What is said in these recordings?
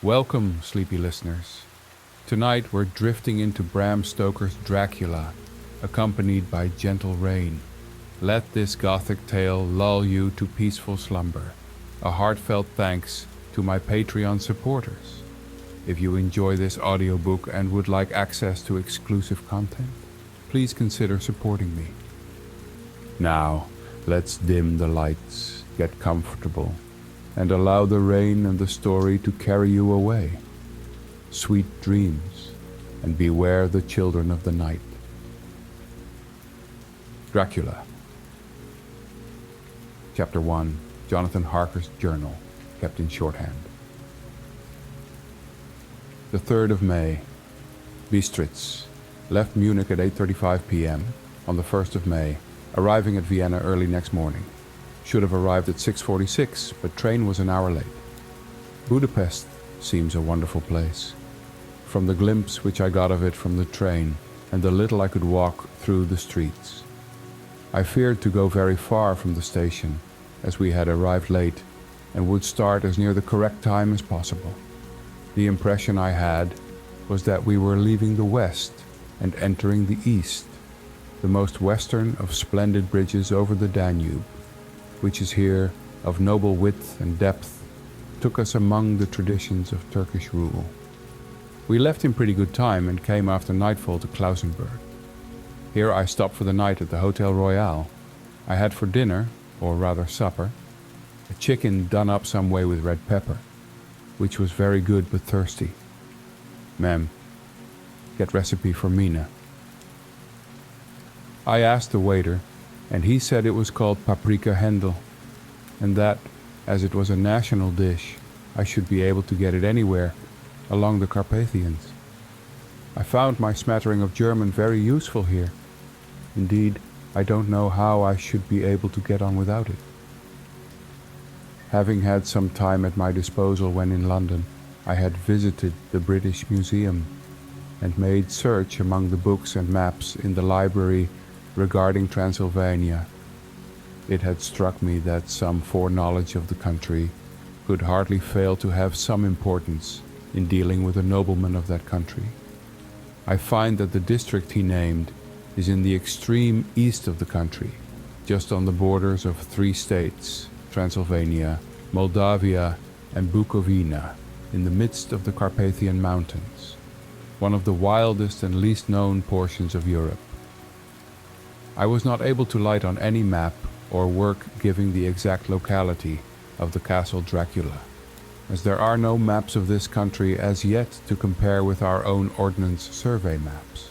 Welcome, sleepy listeners. Tonight we're drifting into Bram Stoker's Dracula, accompanied by gentle rain. Let this Gothic tale lull you to peaceful slumber. A heartfelt thanks to my Patreon supporters. If you enjoy this audiobook and would like access to exclusive content, please consider supporting me. Now, let's dim the lights, get comfortable, and allow the rain and the story to carry you away. Sweet dreams, and beware the children of the night. Dracula. Chapter 1. Jonathan Harker's journal, kept in shorthand. The 3rd of May. Bistritz. Left Munich at 8:35 p.m. on the 1st of May, arriving at Vienna early next morning. Should have arrived at 6:46, but train was an hour late. Budapest seems a wonderful place. From the glimpse which I got of it from the train, and the little I could walk through the streets. I feared to go very far from the station, as we had arrived late, and would start as near the correct time as possible. The impression I had was that we were leaving the west and entering the east, the most western of splendid bridges over the Danube, which is here of noble width and depth, took us among the traditions of Turkish rule. We left in pretty good time and came after nightfall to Klausenburg. Here I stopped for the night at the Hotel Royal. I had for dinner, or rather supper, a chicken done up some way with red pepper, which was very good but thirsty. Ma'am, get recipe for Mina. I asked the waiter, and he said it was called paprika hendel, and that, as it was a national dish, I should be able to get it anywhere along the Carpathians. I found my smattering of German very useful here. Indeed, I don't know how I should be able to get on without it. Having had some time at my disposal when in London, I had visited the British Museum and made search among the books and maps in the library regarding Transylvania. It had struck me that some foreknowledge of the country could hardly fail to have some importance in dealing with a nobleman of that country. I find that the district he named is in the extreme east of the country, just on the borders of 3 states, Transylvania, Moldavia, and Bukovina, in the midst of the Carpathian Mountains, one of the wildest and least known portions of Europe. I was not able to light on any map or work giving the exact locality of the Castle Dracula, as there are no maps of this country as yet to compare with our own Ordnance Survey maps.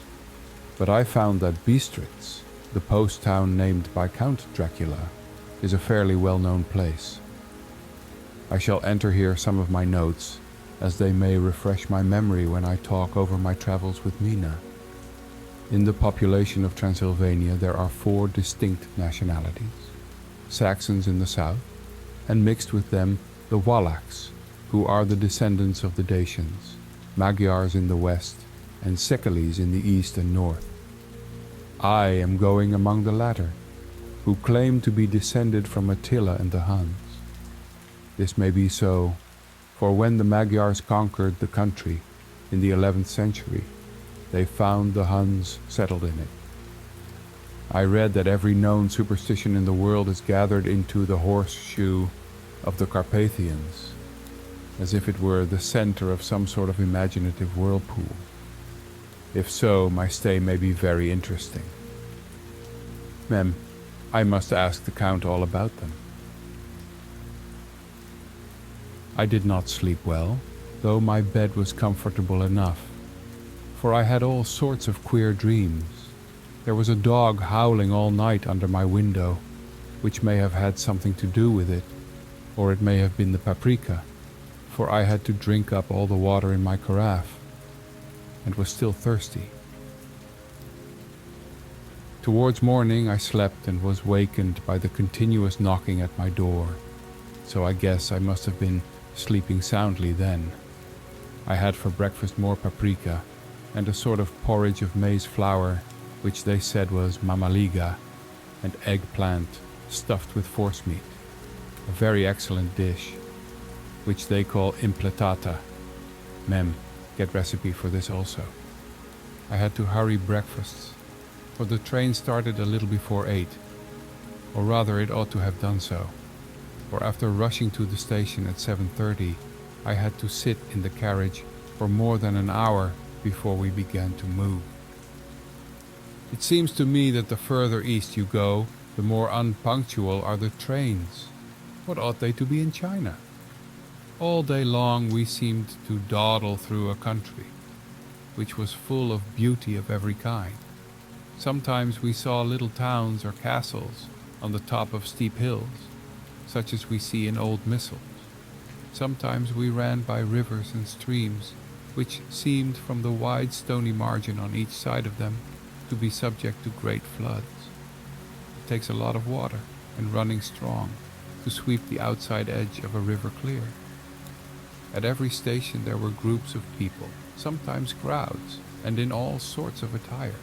But I found that Bistritz, the post town named by Count Dracula, is a fairly well-known place. I shall enter here some of my notes, as they may refresh my memory when I talk over my travels with Mina. In the population of Transylvania there are 4 distinct nationalities: Saxons in the south, and mixed with them the Wallachs, who are the descendants of the Dacians, Magyars in the west, and Sekeles in the east and north. I am going among the latter, who claim to be descended from Attila and the Huns. This may be so, for when the Magyars conquered the country in the 11th century, they found the Huns settled in it. I read that every known superstition in the world is gathered into the horseshoe of the Carpathians, as if it were the center of some sort of imaginative whirlpool. If so, my stay may be very interesting. Mem, I must ask the Count all about them. I did not sleep well, though my bed was comfortable enough, for I had all sorts of queer dreams. There was a dog howling all night under my window, which may have had something to do with it, or it may have been the paprika, for I had to drink up all the water in my carafe, and was still thirsty. Towards morning I slept and was wakened by the continuous knocking at my door, so I guess I must have been sleeping soundly then. I had for breakfast more paprika and a sort of porridge of maize flour, which they said was mamaliga, and eggplant stuffed with forcemeat, a very excellent dish, which they call impletata, Mem, get recipe for this also. I had to hurry breakfasts, for the train started a little before 8, or rather it ought to have done so, for after rushing to the station at 7:30, I had to sit in the carriage for more than an hour before we began to move. It seems to me that the further east you go, the more unpunctual are the trains. What ought they to be in China? All day long we seemed to dawdle through a country, which was full of beauty of every kind. Sometimes we saw little towns or castles on the top of steep hills, such as we see in old missals. Sometimes we ran by rivers and streams, which seemed from the wide stony margin on each side of them to be subject to great floods. It takes a lot of water and running strong to sweep the outside edge of a river clear. At every station there were groups of people, sometimes crowds, and in all sorts of attire.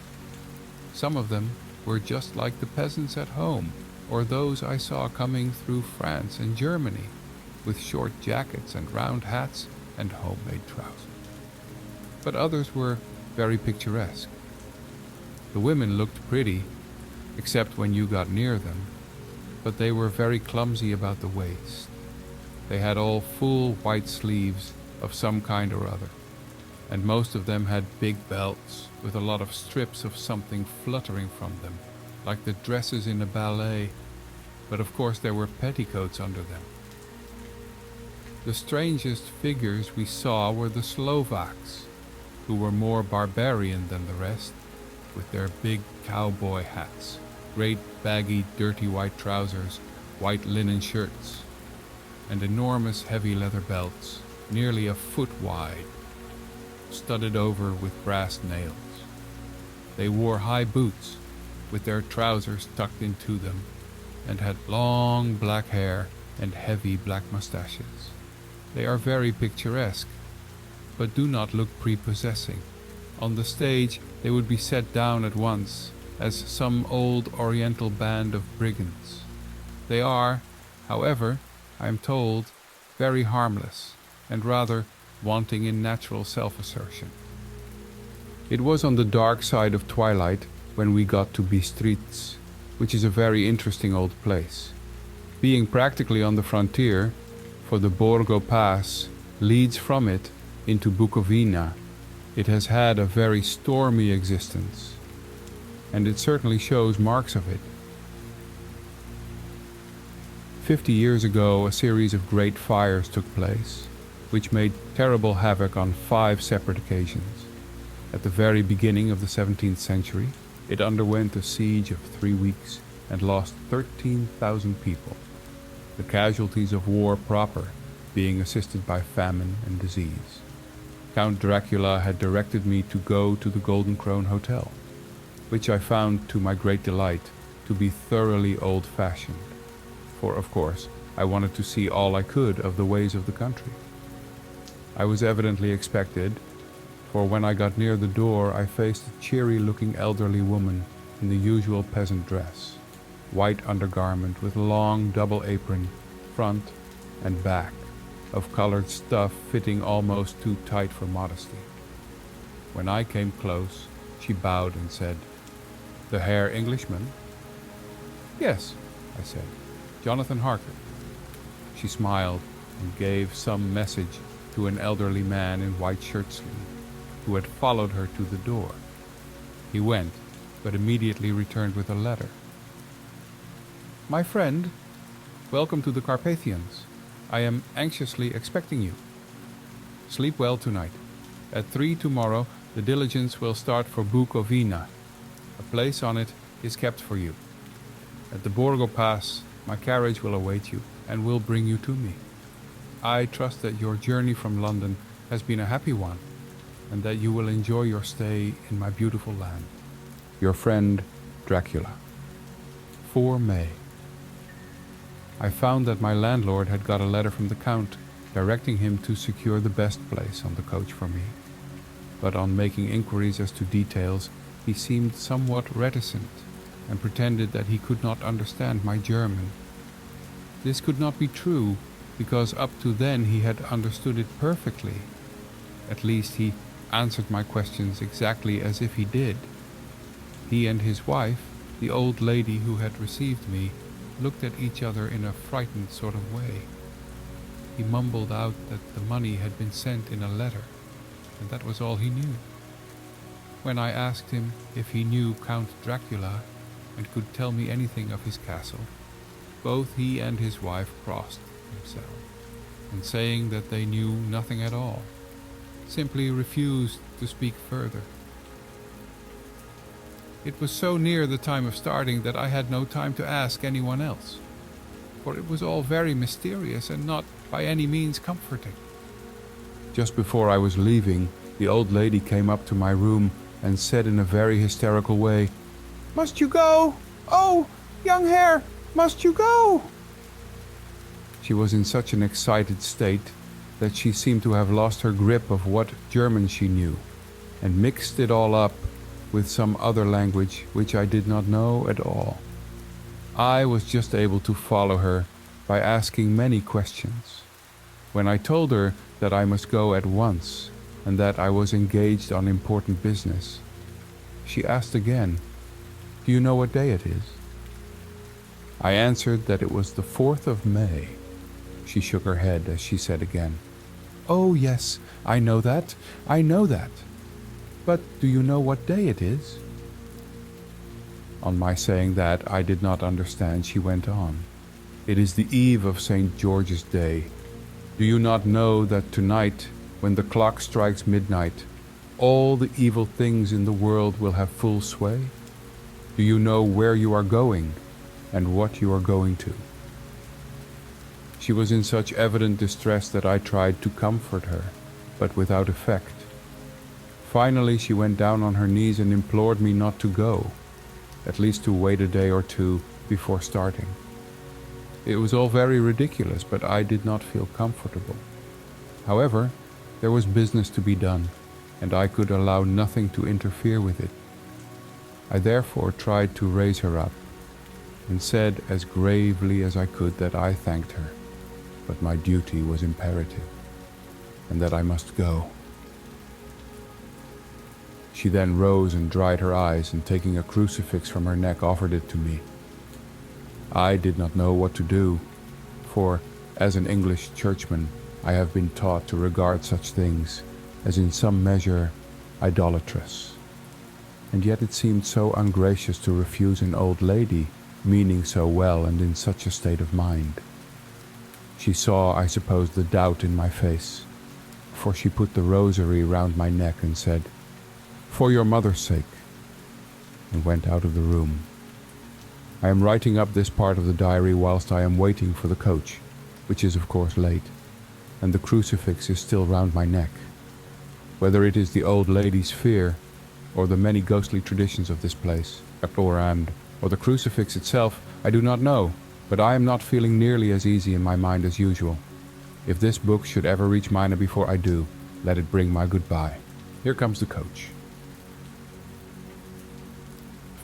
Some of them were just like the peasants at home, or those I saw coming through France and Germany, with short jackets and round hats and homemade trousers. But others were very picturesque. The women looked pretty, except when you got near them, but they were very clumsy about the waist. They had all full white sleeves of some kind or other, and most of them had big belts with a lot of strips of something fluttering from them, like the dresses in a ballet, but of course there were petticoats under them. The strangest figures we saw were the Slovaks, who were more barbarian than the rest, with their big cowboy hats, great baggy dirty white trousers, white linen shirts, and enormous heavy leather belts, nearly a foot wide, studded over with brass nails. They wore high boots, with their trousers tucked into them, and had long black hair and heavy black mustaches. They are very picturesque, but do not look prepossessing. On the stage they would be set down at once as some old oriental band of brigands. They are, however, I am told, very harmless and rather wanting in natural self-assertion. It was on the dark side of twilight when we got to Bistritz, which is a very interesting old place. Being practically on the frontier, for the Borgo Pass leads from it into Bukovina, it has had a very stormy existence, and it certainly shows marks of it. 50 years ago, a series of great fires took place, which made terrible havoc on 5 separate occasions. At the very beginning of the 17th century, it underwent a siege of 3 weeks and lost 13,000 people, the casualties of war proper being assisted by famine and disease. Count Dracula had directed me to go to the Golden Krone Hotel, which I found, to my great delight, to be thoroughly old-fashioned, for, of course, I wanted to see all I could of the ways of the country. I was evidently expected, for when I got near the door I faced a cheery-looking elderly woman in the usual peasant dress, white undergarment with long double apron, front and back, of colored stuff fitting almost too tight for modesty. When I came close, she bowed and said, "The Herr Englishman?" "Yes," I said, "Jonathan Harker." She smiled and gave some message to an elderly man in white shirt sleeve, who had followed her to the door. He went, but immediately returned with a letter. "My friend, welcome to the Carpathians. I am anxiously expecting you. Sleep well tonight. At 3 tomorrow the diligence will start for Bukovina. A place on it is kept for you. At the Borgo Pass my carriage will await you and will bring you to me. I trust that your journey from London has been a happy one, and that you will enjoy your stay in my beautiful land. Your friend, Dracula." 4 May. I found that my landlord had got a letter from the Count directing him to secure the best place on the coach for me, but on making inquiries as to details, he seemed somewhat reticent and pretended that he could not understand my German. This could not be true, because up to then he had understood it perfectly. At least he answered my questions exactly as if he did. He and his wife, the old lady who had received me, looked at each other in a frightened sort of way. He mumbled out that the money had been sent in a letter, and that was all he knew. When I asked him if he knew Count Dracula and could tell me anything of his castle, both he and his wife crossed themselves, and saying that they knew nothing at all, simply refused to speak further. It was so near the time of starting that I had no time to ask anyone else, for it was all very mysterious and not by any means comforting. Just before I was leaving, the old lady came up to my room and said in a very hysterical way, "Must you go? Oh, young hare, must you go?" She was in such an excited state that she seemed to have lost her grip of what German she knew, and mixed it all up with some other language which I did not know at all. I was just able to follow her by asking many questions. When I told her that I must go at once and that I was engaged on important business, she asked again, "Do you know what day it is?" I answered that it was the 4th of May. She shook her head as she said again, "Oh yes, I know that, I know that. But do you know what day it is?" On my saying that I did not understand, she went on, "It is the eve of St. George's Day. Do you not know that tonight, when the clock strikes midnight, all the evil things in the world will have full sway? Do you know where you are going and what you are going to?" She was in such evident distress that I tried to comfort her, but without effect. Finally, she went down on her knees and implored me not to go, at least to wait a day or two before starting. It was all very ridiculous, but I did not feel comfortable. However, there was business to be done, and I could allow nothing to interfere with it. I therefore tried to raise her up, and said as gravely as I could that I thanked her, but my duty was imperative, and that I must go. She then rose and dried her eyes, and taking a crucifix from her neck, offered it to me. I did not know what to do, for, as an English churchman, I have been taught to regard such things as in some measure idolatrous. And yet it seemed so ungracious to refuse an old lady, meaning so well and in such a state of mind. She saw, I suppose, the doubt in my face, for she put the rosary round my neck and said, "For your mother's sake," and went out of the room. I am writing up this part of the diary whilst I am waiting for the coach, which is of course late, and the crucifix is still round my neck. Whether it is the old lady's fear, or the many ghostly traditions of this place, or the crucifix itself, I do not know, but I am not feeling nearly as easy in my mind as usual. If this book should ever reach Mina before I do, let it bring my goodbye. Here comes the coach.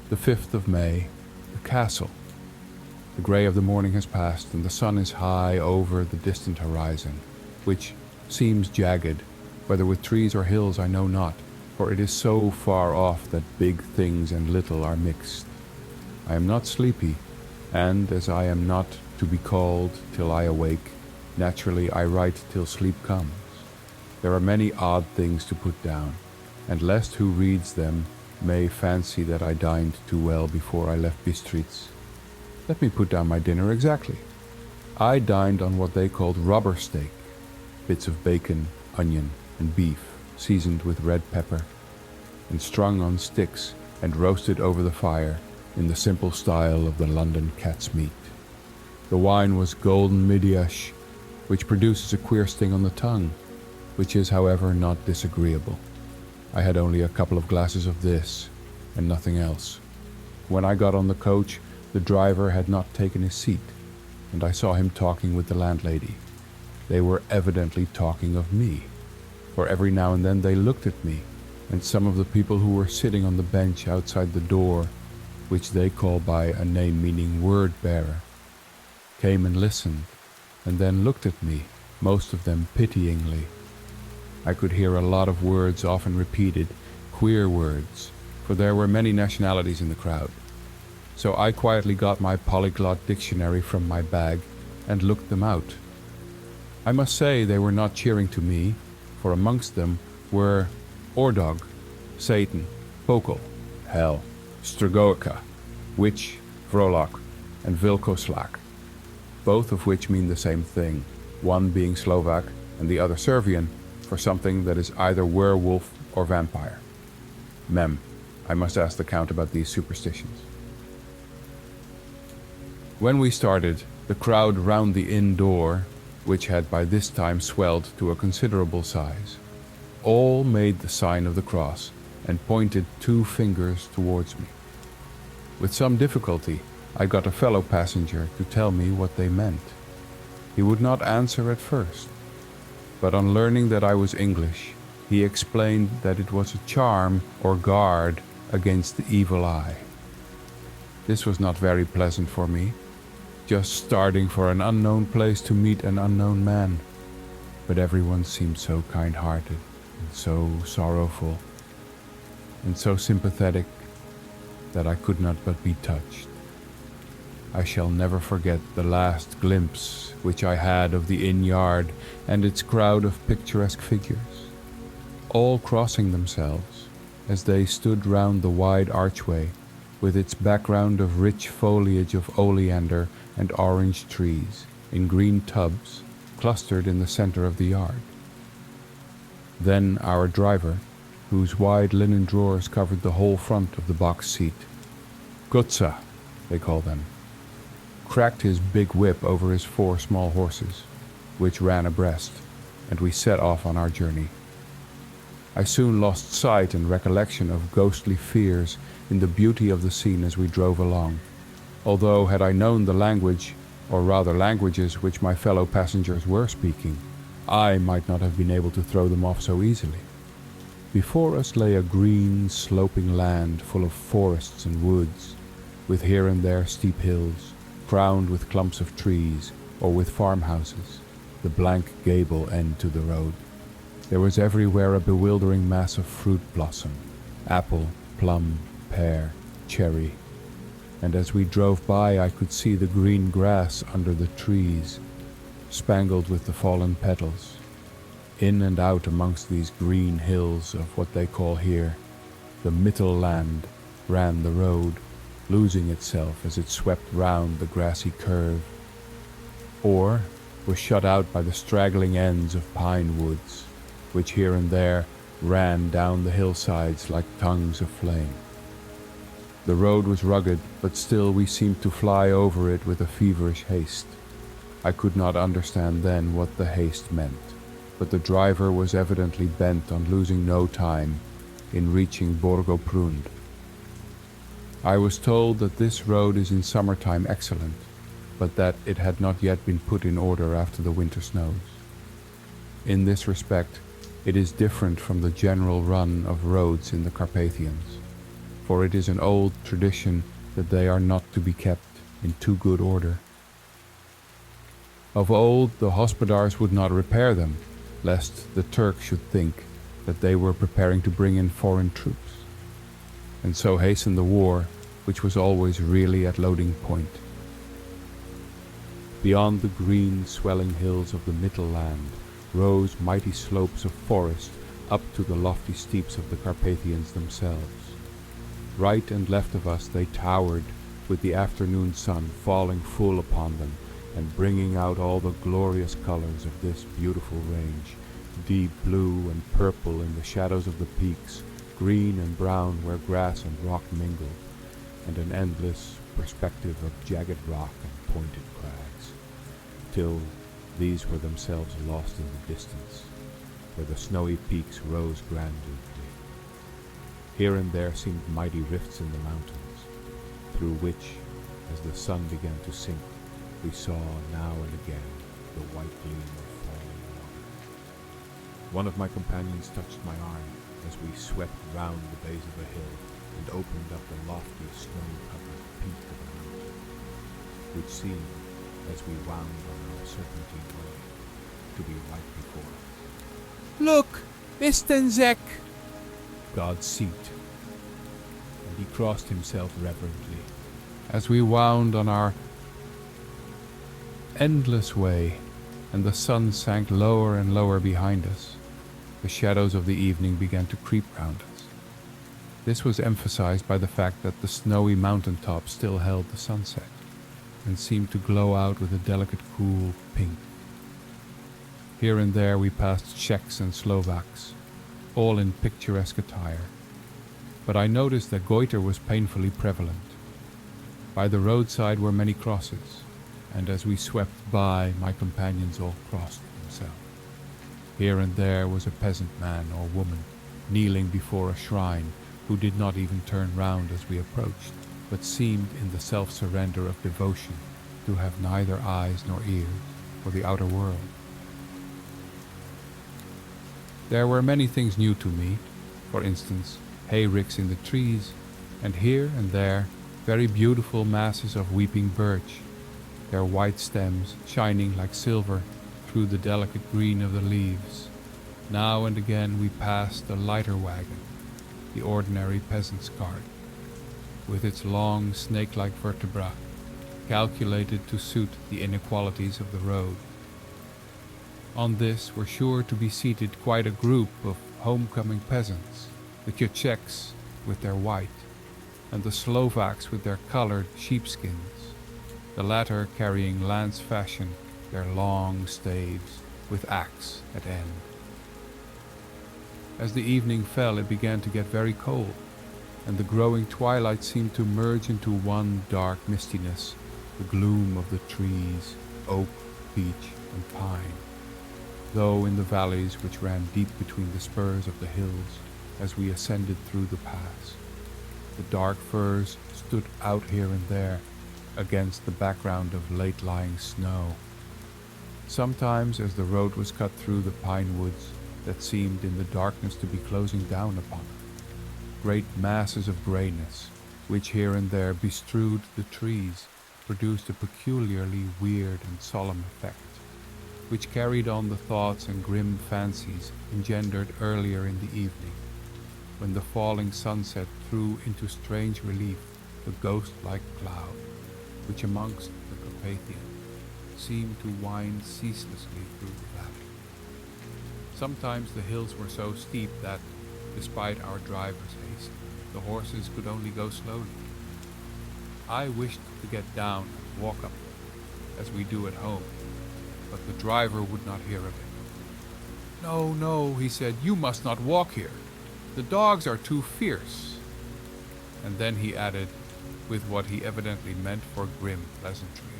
The 5th of May, the castle. The grey of the morning has passed, and the sun is high over the distant horizon, which seems jagged, whether with trees or hills I know not, for it is so far off that big things and little are mixed. I am not sleepy, and as I am not to be called till I awake, naturally I write till sleep comes. There are many odd things to put down, and lest who reads them may fancy that I dined too well before I left Bistritz, let me put down my dinner exactly. I dined on what they called rubber steak, bits of bacon, onion, and beef, seasoned with red pepper, and strung on sticks and roasted over the fire in the simple style of the London cat's meat. The wine was golden Midiash, which produces a queer sting on the tongue, which is, however, not disagreeable. I had only a couple of glasses of this, and nothing else. When I got on the coach, the driver had not taken his seat, and I saw him talking with the landlady. They were evidently talking of me, for every now and then they looked at me, and some of the people who were sitting on the bench outside the door, which they call by a name meaning word-bearer, came and listened, and then looked at me, most of them pityingly. I could hear a lot of words often repeated, queer words, for there were many nationalities in the crowd. So I quietly got my polyglot dictionary from my bag and looked them out. I must say they were not cheering to me, for amongst them were Ordog, Satan, Pokol, Hell, Stragoica, Witch, Vrolok, and Vilkoslak, both of which mean the same thing, one being Slovak and the other Servian, for something that is either werewolf or vampire. Mem, I must ask the Count about these superstitions. When we started, the crowd round the inn door, which had by this time swelled to a considerable size, all made the sign of the cross and pointed 2 fingers towards me. With some difficulty, I got a fellow passenger to tell me what they meant. He would not answer at first, but on learning that I was English, he explained that it was a charm or guard against the evil eye. This was not very pleasant for me, just starting for an unknown place to meet an unknown man, but everyone seemed so kind-hearted and so sorrowful and so sympathetic that I could not but be touched. I shall never forget the last glimpse which I had of the inn yard and its crowd of picturesque figures, all crossing themselves as they stood round the wide archway with its background of rich foliage of oleander and orange trees in green tubs clustered in the center of the yard. Then our driver, whose wide linen drawers covered the whole front of the box seat, Gutsa, they call them, cracked his big whip over his 4 small horses, which ran abreast, and we set off on our journey. I soon lost sight and recollection of ghostly fears in the beauty of the scene as we drove along, although had I known the language, or rather languages which my fellow passengers were speaking, I might not have been able to throw them off so easily. Before us lay a green, sloping land full of forests and woods, with here and there steep hills, crowned with clumps of trees or with farmhouses, the blank gable end to the road. There was everywhere a bewildering mass of fruit blossom, apple, plum, pear, cherry, and as we drove by I could see the green grass under the trees, spangled with the fallen petals. In and out amongst these green hills of what they call here the Mittelland ran the road, losing itself as it swept round the grassy curve, or was shut out by the straggling ends of pine woods, which here and there ran down the hillsides like tongues of flame. The road was rugged, but still we seemed to fly over it with a feverish haste. I could not understand then what the haste meant, but the driver was evidently bent on losing no time in reaching Borgo Prund. I was told that this road is in summertime excellent, but that it had not yet been put in order after the winter snows. In this respect, it is different from the general run of roads in the Carpathians, for it is an old tradition that they are not to be kept in too good order. Of old, the hospodars would not repair them, lest the Turk should think that they were preparing to bring in foreign troops, and so hasten the war, which was always really at loading point. Beyond the green, swelling hills of the Mittelland rose mighty slopes of forest up to the lofty steeps of the Carpathians themselves. Right and left of us they towered, with the afternoon sun falling full upon them and bringing out all the glorious colors of this beautiful range, deep blue and purple in the shadows of the peaks, green and brown where grass and rock mingled, and an endless perspective of jagged rock and pointed crags, till these were themselves lost in the distance, where the snowy peaks rose grandly. Here and there seemed mighty rifts in the mountains, through which, as the sun began to sink, we saw now and again the white gleam of falling water. One of my companions touched my arm as we swept round the base of a hill and opened up the lofty snow-covered peak of a mountain, which seemed, as we wound on our serpentine way, to be right before us. "Look!" Wistenzek! God's seat. And he crossed himself reverently. As we wound on our endless way, and the sun sank lower and lower behind us, the shadows of the evening began to creep round us. This was emphasized by the fact that the snowy mountain top still held the sunset, and seemed to glow out with a delicate cool pink. Here and there we passed Czechs and Slovaks, all in picturesque attire, but I noticed that goiter was painfully prevalent. By the roadside were many crosses, and as we swept by, my companions all crossed themselves. Here and there was a peasant man or woman kneeling before a shrine, who did not even turn round as we approached, but seemed in the self-surrender of devotion to have neither eyes nor ears for the outer world. There were many things new to me, for instance, hayricks in the trees, and here and there very beautiful masses of weeping birch, their white stems shining like silver through the delicate green of the leaves. Now and again we passed a lighter wagon, the ordinary peasant's cart, with its long snake-like vertebra, calculated to suit the inequalities of the road. On this were sure to be seated quite a group of homecoming peasants, the Czechs with their white, and the Slovaks with their colored sheepskins, the latter carrying lance fashion their long staves with axe at end. As the evening fell, it began to get very cold, and the growing twilight seemed to merge into one dark mistiness, the gloom of the trees, oak, beech, and pine, though in the valleys which ran deep between the spurs of the hills as we ascended through the pass, the dark firs stood out here and there against the background of late-lying snow. Sometimes, as the road was cut through the pine woods that seemed in the darkness to be closing down upon it, great masses of grayness, which here and there bestrewed the trees, produced a peculiarly weird and solemn effect, which carried on the thoughts and grim fancies engendered earlier in the evening, when the falling sunset threw into strange relief the ghost-like cloud, which amongst the Carpathian seemed to wind ceaselessly through the valley. Sometimes the hills were so steep that, despite our driver's haste, the horses could only go slowly. I wished to get down and walk up them, as we do at home, but the driver would not hear of it. "No, no," he said, "you must not walk here. The dogs are too fierce." And then he added, with what he evidently meant for grim pleasantry,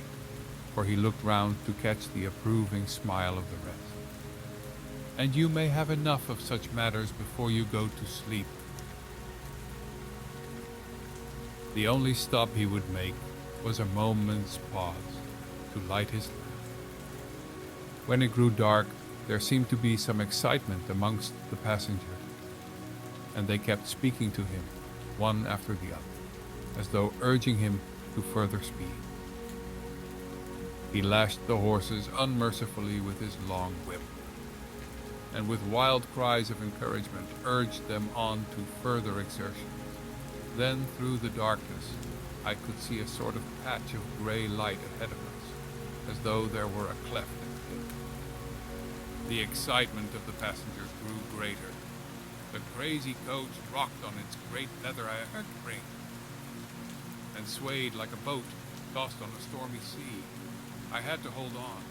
for he looked round to catch the approving smile of the rest, "And you may have enough of such matters before you go to sleep." The only stop he would make was a moment's pause to light his lamp. When it grew dark, there seemed to be some excitement amongst the passengers, and they kept speaking to him, one after the other, as though urging him to further speed. He lashed the horses unmercifully with his long whip, and with wild cries of encouragement urged them on to further exertions. Then through the darkness I could see a sort of patch of gray light ahead of us, as though there were a cleft in the hill. The excitement of the passengers grew greater. The crazy coach rocked on its great leather spring, and swayed like a boat tossed on a stormy sea. I had to hold on.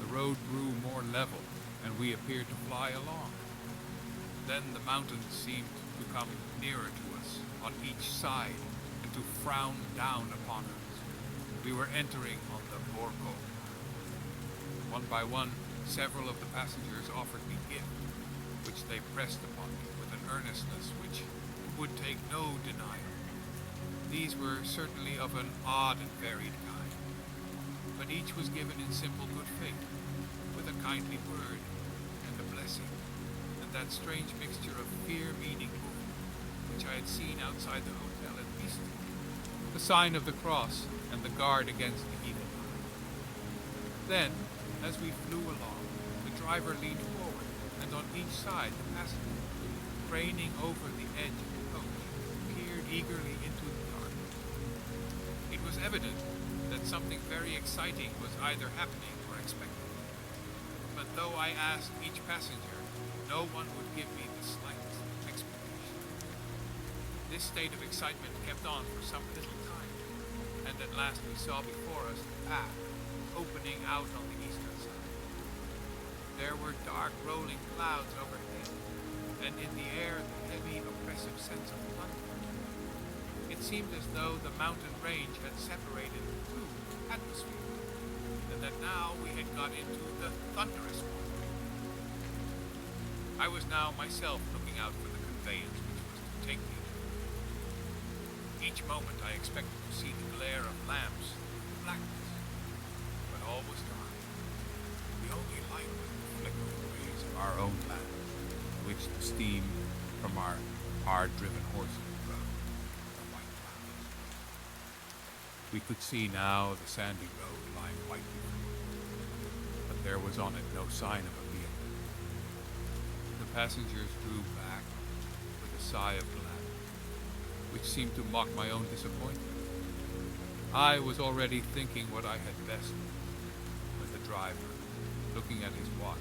The road grew more level, and we appeared to fly along. Then the mountains seemed to come nearer to us on each side, and to frown down upon us. We were entering on the Borgo. One by one, several of the passengers offered me gifts, which they pressed upon me with an earnestness which would take no denial. These were certainly of an odd and varied kind, but each was given in simple good faith, with a kindly word and a blessing, and that strange mixture of fear-meaning movement which I had seen outside the hotel at Beeston, the sign of the cross and the guard against the evil eye. Then, as we flew along, the driver leaned forward, and on each side the passenger, craning over the edge of the coach, peered eagerly into the dark. It was evident that something very exciting was either happening or expected. But though I asked each passenger, no one would give me the slightest explanation. This state of excitement kept on for some little time, and at last we saw before us the path opening out on the eastern side. There were dark rolling clouds overhead, and in the air the heavy oppressive sense of thunder. It seemed as though the mountain range had separated two atmospheres, and that now we had got into the thunderous one. I was now myself looking out for the conveyance which was to take me there. Each moment I expected to see the glare of lamps and blackness, but all was dark. The only light was the flickering rays of our own lamp, which the steam from our hard-driven horses drove the white clouds. We could see now the sandy road lying white before us, but there was on it no sign of a vehicle. The passengers drew back with a sigh of gladness, which seemed to mock my own disappointment. I was already thinking what I had best do, when the driver, looking at his watch,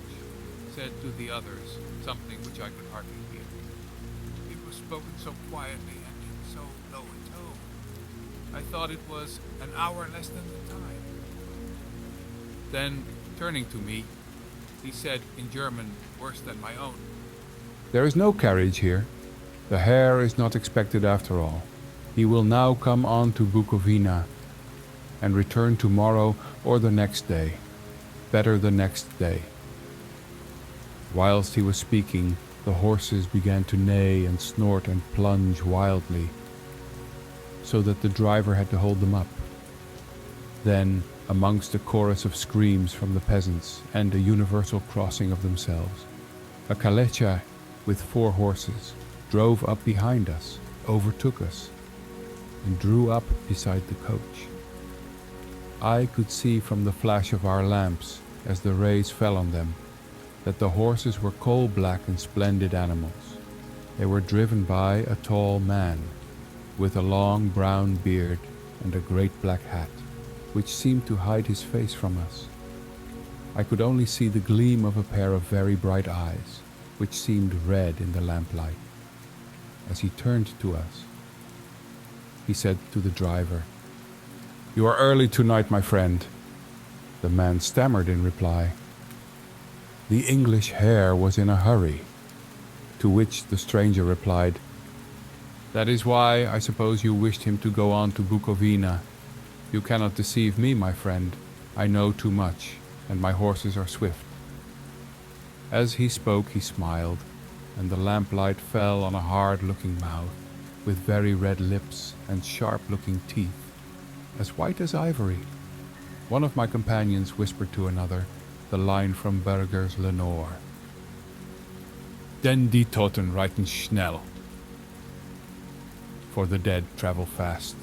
said to the others something which I could hardly hear. It was spoken so quietly and in so low a tone. I thought it was an hour less than the time. Then, turning to me, he said in German worse than my own, "There is no carriage here. The Herr is not expected after all. He will now come on to Bukovina and return tomorrow or the next day. Better the next day." Whilst he was speaking, the horses began to neigh and snort and plunge wildly, so that the driver had to hold them up. Then, amongst a chorus of screams from the peasants and a universal crossing of themselves, a kalecha with 4 horses drove up behind us, overtook us, and drew up beside the coach. I could see from the flash of our lamps, as the rays fell on them, that the horses were coal-black and splendid animals. They were driven by a tall man, with a long brown beard and a great black hat, which seemed to hide his face from us. I could only see the gleam of a pair of very bright eyes, which seemed red in the lamplight. As he turned to us, he said to the driver, "You are early tonight, my friend." The man stammered in reply. The English Herr was in a hurry, to which the stranger replied, "That is why I suppose you wished him to go on to Bukovina. You cannot deceive me, my friend. I know too much, and my horses are swift." As he spoke he smiled, and the lamplight fell on a hard-looking mouth, with very red lips and sharp-looking teeth, as white as ivory. One of my companions whispered to another the line from Berger's Lenore, "Denn die Toten reiten schnell," for the dead travel fast.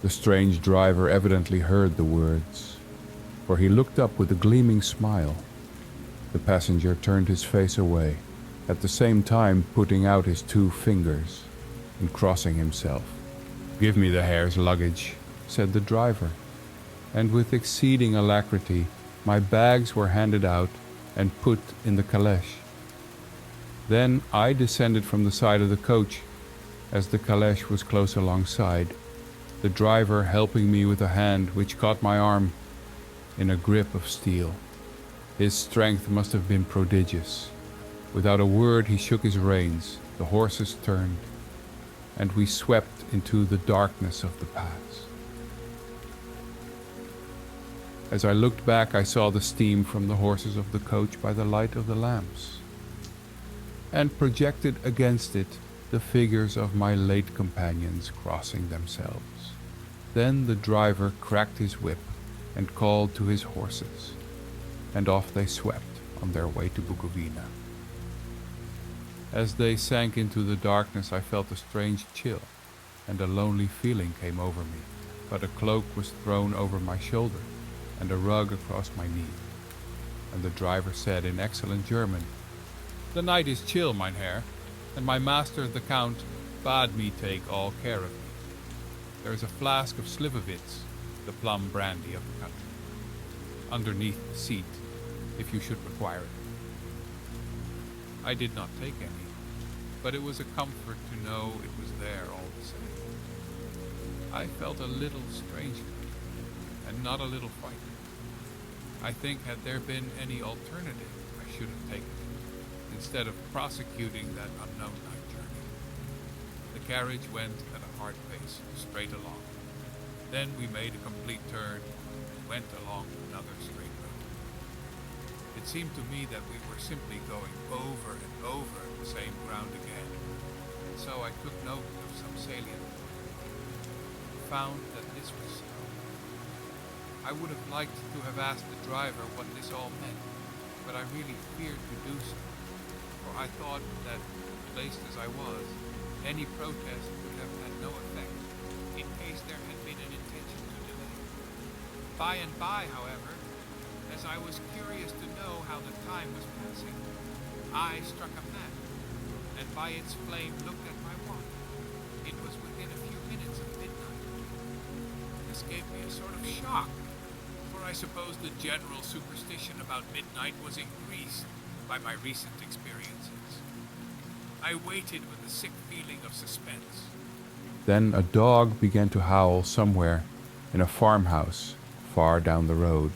The strange driver evidently heard the words, for he looked up with a gleaming smile. The passenger turned his face away, at the same time putting out his 2 fingers and crossing himself. "Give me the Herr's luggage," said the driver, and with exceeding alacrity my bags were handed out and put in the caleche. Then I descended from the side of the coach, as the caleche was close alongside, the driver helping me with a hand which caught my arm in a grip of steel. His strength must have been prodigious. Without a word he shook his reins, the horses turned, and we swept into the darkness of the pass. As I looked back, I saw the steam from the horses of the coach by the light of the lamps, and projected against it the figures of my late companions crossing themselves. Then the driver cracked his whip and called to his horses, and off they swept on their way to Bukovina. As they sank into the darkness, I felt a strange chill, and a lonely feeling came over me, but a cloak was thrown over my shoulder, and a rug across my knee. and the driver said in excellent German, "The night is chill, mein Herr, and my master the Count bade me take all care of me. There is a flask of Slivovitz, the plum brandy of the country, underneath the seat, if you should require it." I did not take any, but it was a comfort to know it was there all the same. I felt a little strangely, and not a little frightened. I think had there been any alternative, I should have taken it, instead of prosecuting that unknown night journey. The carriage went at a hard pace, straight along. Then we made a complete turn and went along another straight road. It seemed to me that we were simply going over and over the same ground again, and so I took note of some salient points. Found that this was so. I would have liked to have asked the driver what this all meant, but I really feared to do so, for I thought that, placed as I was, any protest would have had no effect, in case there had been an intention to delay. By and by, however, as I was curious to know how the time was passing, I struck a match, and by its flame looked at my watch. It was within a few minutes of midnight. This gave me a sort of shock, for I suppose the general superstition about midnight was increased by my recent experiences. I waited with a sick feeling of suspense. Then a dog began to howl somewhere in a farmhouse far down the road,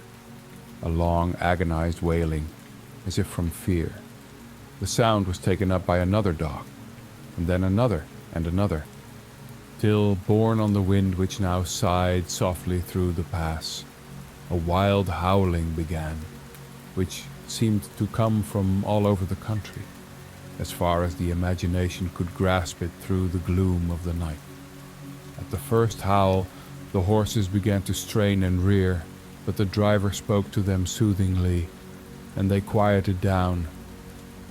a long agonized wailing, as if from fear. The sound was taken up by another dog, and then another and another, till, borne on the wind which now sighed softly through the pass, a wild howling began, which seemed to come from all over the country, as far as the imagination could grasp it through the gloom of the night. At the first howl, the horses began to strain and rear, but the driver spoke to them soothingly, and they quieted down,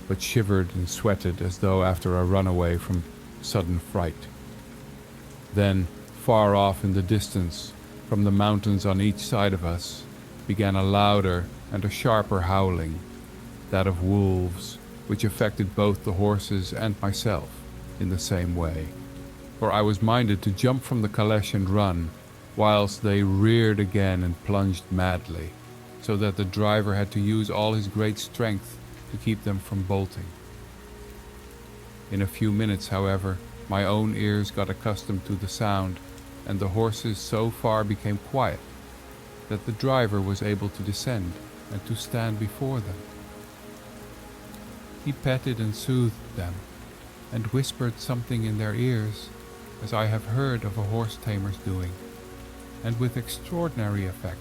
but shivered and sweated as though after a runaway from sudden fright. Then, far off in the distance, from the mountains on each side of us, began a louder and a sharper howling, that of wolves, which affected both the horses and myself in the same way, for I was minded to jump from the caleche and run, whilst they reared again and plunged madly, so that the driver had to use all his great strength to keep them from bolting. In a few minutes, however, my own ears got accustomed to the sound, and the horses so far became quiet that the driver was able to descend and to stand before them. He petted and soothed them, and whispered something in their ears, as I have heard of a horse-tamer's doing, and with extraordinary effect,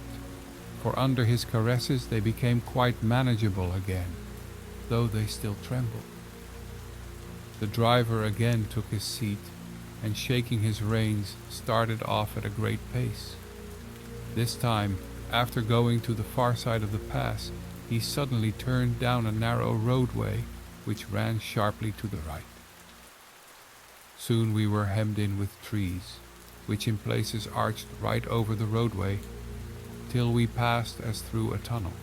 for under his caresses they became quite manageable again, though they still trembled. The driver again took his seat, and shaking his reins, started off at a great pace. This time, after going to the far side of the pass, he suddenly turned down a narrow roadway which ran sharply to the right. Soon we were hemmed in with trees, which in places arched right over the roadway, till we passed as through a tunnel.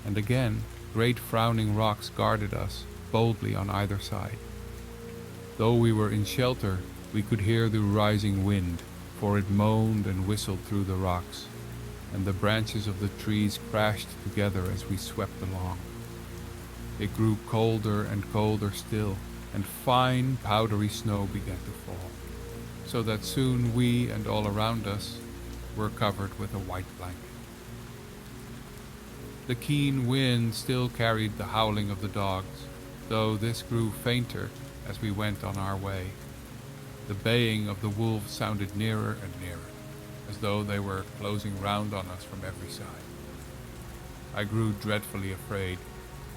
And again, great frowning rocks guarded us boldly on either side. Though we were in shelter, we could hear the rising wind, for it moaned and whistled through the rocks, and the branches of the trees crashed together as we swept along. It grew colder and colder still, and fine powdery snow began to fall, so that soon we and all around us were covered with a white blanket. The keen wind still carried the howling of the dogs, though this grew fainter as we went on our way. The baying of the wolves sounded nearer and nearer, as though they were closing round on us from every side. I grew dreadfully afraid,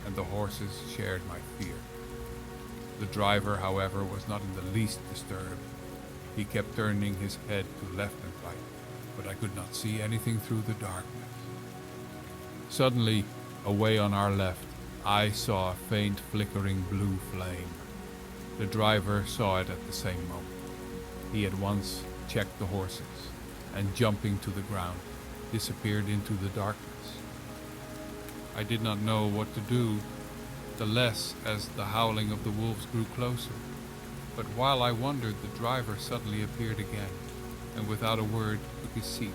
and the horses shared my fear. The driver, however, was not in the least disturbed. He kept turning his head to left and right, but I could not see anything through the darkness. Suddenly, away on our left, I saw a faint flickering blue flame. The driver saw it at the same moment. He at once checked the horses, and jumping to the ground, disappeared into the darkness. I did not know what to do, the less as the howling of the wolves grew closer. But while I wondered, the driver suddenly appeared again, and without a word took his seat,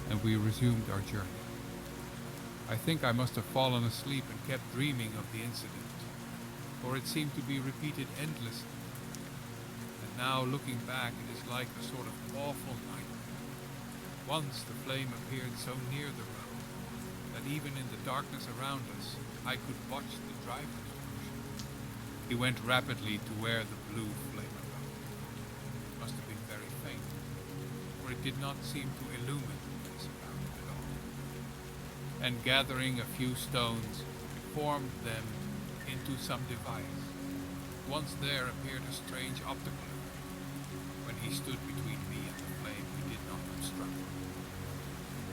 and we resumed our journey. I think I must have fallen asleep and kept dreaming of the incident, for it seemed to be repeated endlessly. And now, looking back, it is like a sort of awful nightmare. Once the flame appeared so near the road that even in the darkness around us, I could watch the driver's motion. He went rapidly to where the blue flame arose. It must have been very faint, for it did not seem to illumine the surrounding at all. And gathering a few stones, formed them into some device. Once there appeared a strange optical effect. When he stood between me and the flame, he did not obstruct me,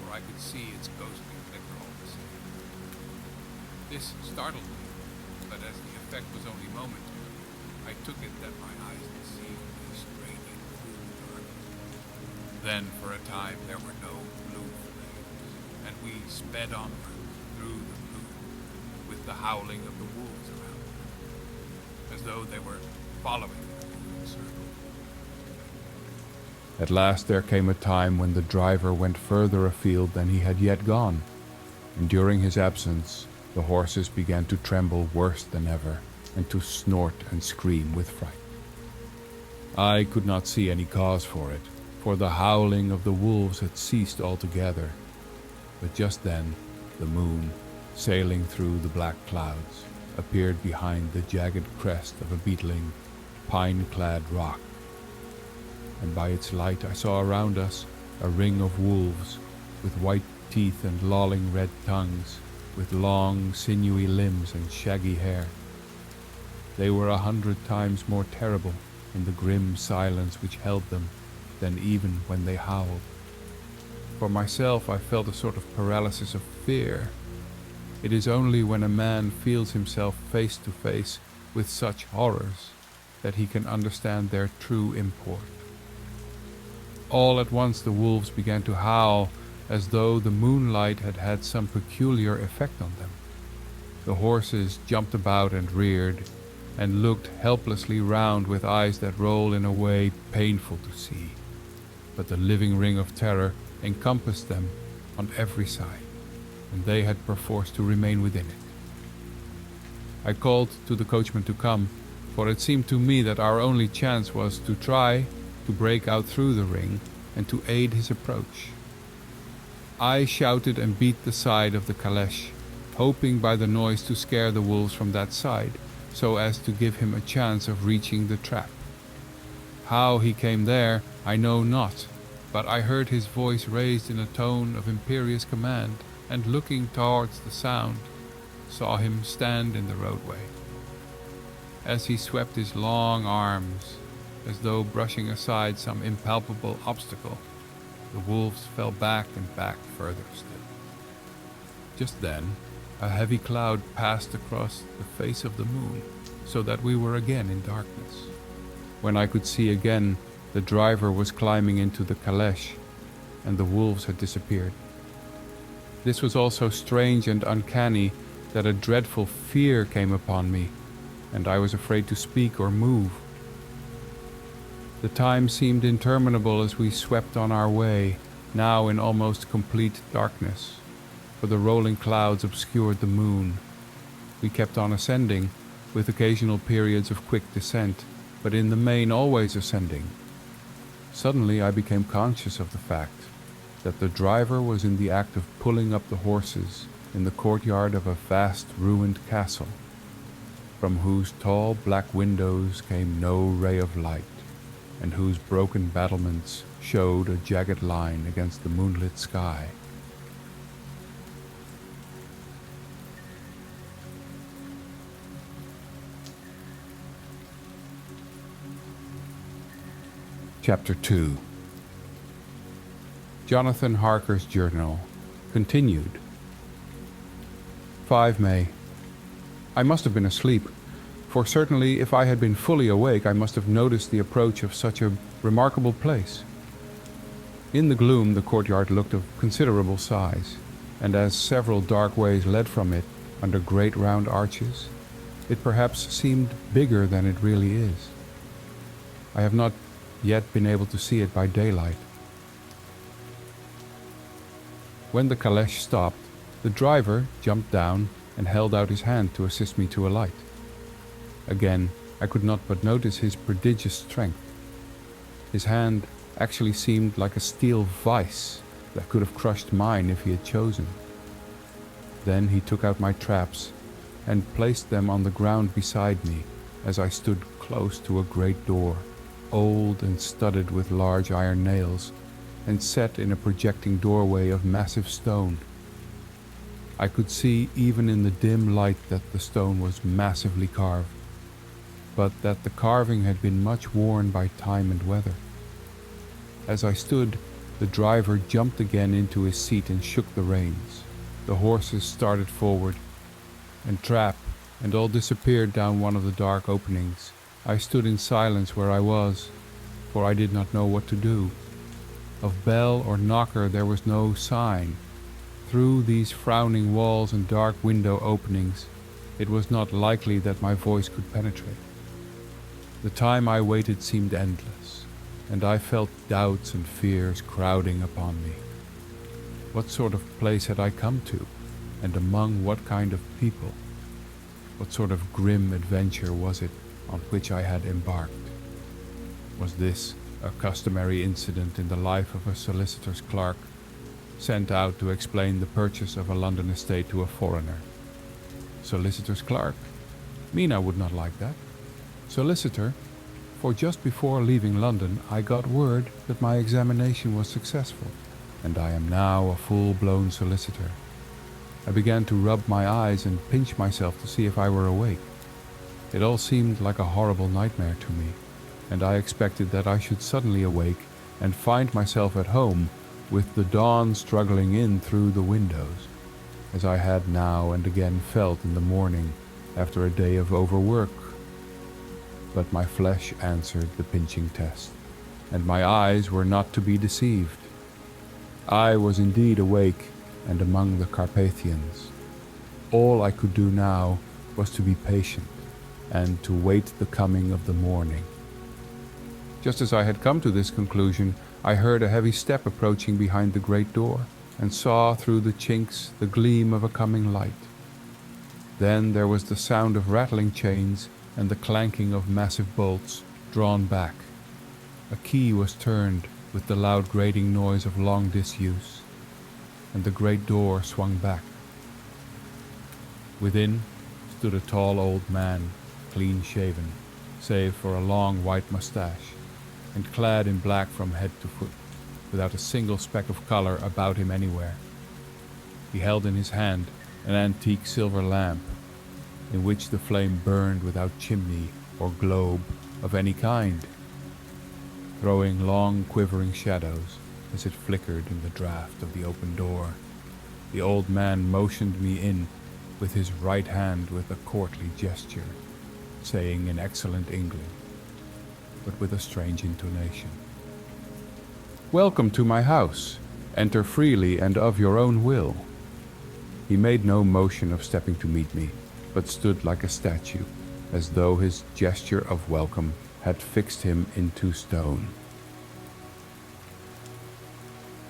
for I could see its ghostly flicker all the same. This startled me, but as the effect was only momentary, I took it that my eyes deceived me, straining through the darkness. Then, for a time, there were no blue flames, and we sped onward through the blue, with the howling of the wolves around us, as though they were following the moving circle. At last there came a time when the driver went further afield than he had yet gone, and during his absence the horses began to tremble worse than ever, and to snort and scream with fright. I could not see any cause for it, for the howling of the wolves had ceased altogether. But just then, the moon, sailing through the black clouds, appeared behind the jagged crest of a beetling, pine-clad rock. And by its light I saw around us a ring of wolves, with white teeth and lolling red tongues, with long, sinewy limbs and shaggy hair. They were 100 times more terrible in the grim silence which held them than even when they howled. For myself, I felt a sort of paralysis of fear. It is only when a man feels himself face to face with such horrors that he can understand their true import. All at once the wolves began to howl, as though the moonlight had had some peculiar effect on them. The horses jumped about and reared, and looked helplessly round with eyes that rolled in a way painful to see. But the living ring of terror encompassed them on every side, and they had perforce to remain within it. I called to the coachman to come, for it seemed to me that our only chance was to try to break out through the ring and to aid his approach. I shouted and beat the side of the caleche, hoping by the noise to scare the wolves from that side, so as to give him a chance of reaching the trap. How he came there, I know not, but I heard his voice raised in a tone of imperious command, and looking towards the sound, saw him stand in the roadway. As he swept his long arms, as though brushing aside some impalpable obstacle, the wolves fell back and back further still. Just then, a heavy cloud passed across the face of the moon, so that we were again in darkness. When I could see again, the driver was climbing into the caleche, and the wolves had disappeared. This was all so strange and uncanny that a dreadful fear came upon me, and I was afraid to speak or move. The time seemed interminable as we swept on our way, now in almost complete darkness, for the rolling clouds obscured the moon. We kept on ascending, with occasional periods of quick descent, but in the main always ascending. Suddenly I became conscious of the fact that the driver was in the act of pulling up the horses in the courtyard of a vast ruined castle, from whose tall black windows came no ray of light, and whose broken battlements showed a jagged line against the moonlit sky. Chapter 2. Jonathan Harker's Journal, continued. 5 May. I must have been asleep, for certainly if I had been fully awake I must have noticed the approach of such a remarkable place. In the gloom the courtyard looked of considerable size. and as several dark ways led from it under great round arches, it perhaps seemed bigger than it really is. I have not yet been able to see it by daylight. When the caleche stopped, the driver jumped down and held out his hand to assist me to alight. Again, I could not but notice his prodigious strength. His hand actually seemed like a steel vice that could have crushed mine if he had chosen. Then he took out my traps and placed them on the ground beside me as I stood close to a great door, old and studded with large iron nails, and set in a projecting doorway of massive stone. I could see even in the dim light that the stone was massively carved, but that the carving had been much worn by time and weather. As I stood, the driver jumped again into his seat and shook the reins. The horses started forward, and trap and all disappeared down one of the dark openings. I stood in silence where I was, for I did not know what to do. Of bell or knocker there was no sign. Through these frowning walls and dark window openings, it was not likely that my voice could penetrate. The time I waited seemed endless, and I felt doubts and fears crowding upon me. What sort of place had I come to, and among what kind of people? What sort of grim adventure was it on which I had embarked? Was this a customary incident in the life of a solicitor's clerk, sent out to explain the purchase of a London estate to a foreigner? Solicitor's clerk? Mina would not like that. Solicitor, for just before leaving London I got word that my examination was successful, and I am now a full-blown solicitor. I began to rub my eyes and pinch myself to see if I were awake. It all seemed like a horrible nightmare to me, and I expected that I should suddenly awake and find myself at home with the dawn struggling in through the windows, as I had now and again felt in the morning after a day of overwork. But my flesh answered the pinching test, and my eyes were not to be deceived. I was indeed awake and among the Carpathians. All I could do now was to be patient and to wait the coming of the morning. Just as I had come to this conclusion, I heard a heavy step approaching behind the great door, and saw through the chinks the gleam of a coming light. Then there was the sound of rattling chains and the clanking of massive bolts drawn back. A key was turned with the loud grating noise of long disuse, and the great door swung back. Within stood a tall old man, clean-shaven, save for a long white mustache, and clad in black from head to foot, without a single speck of color about him anywhere. He held in his hand an antique silver lamp, in which the flame burned without chimney or globe of any kind, throwing long quivering shadows as it flickered in the draught of the open door. The old man motioned me in with his right hand with a courtly gesture, saying in excellent English, but with a strange intonation, "Welcome to my house. Enter freely and of your own will." He made no motion of stepping to meet me, but stood like a statue, as though his gesture of welcome had fixed him into stone.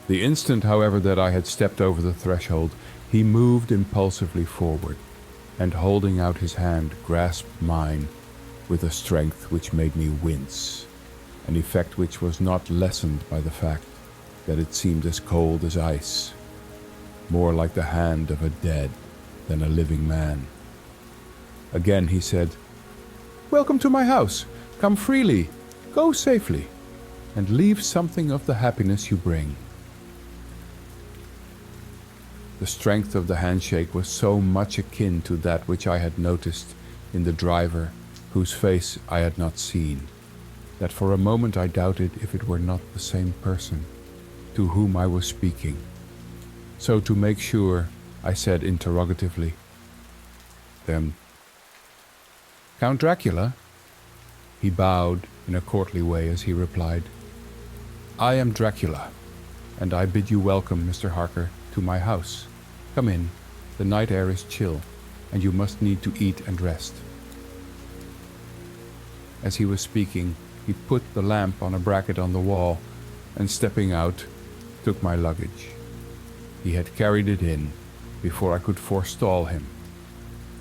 The instant, however, that I had stepped over the threshold, he moved impulsively forward, and holding out his hand, grasped mine with a strength which made me wince, an effect which was not lessened by the fact that it seemed as cold as ice, more like the hand of a dead than a living man. Again he said, "Welcome to my house. Come freely, go safely, and leave something of the happiness you bring." The strength of the handshake was so much akin to that which I had noticed in the driver, whose face I had not seen, that for a moment I doubted if it were not the same person to whom I was speaking. So to make sure, I said interrogatively, "Then, Count Dracula?" He bowed in a courtly way as he replied, "I am Dracula, and I bid you welcome, Mr. Harker, to my house. Come in, the night air is chill, and you must need to eat and rest." As he was speaking, he put the lamp on a bracket on the wall, and stepping out, took my luggage. He had carried it in before I could forestall him.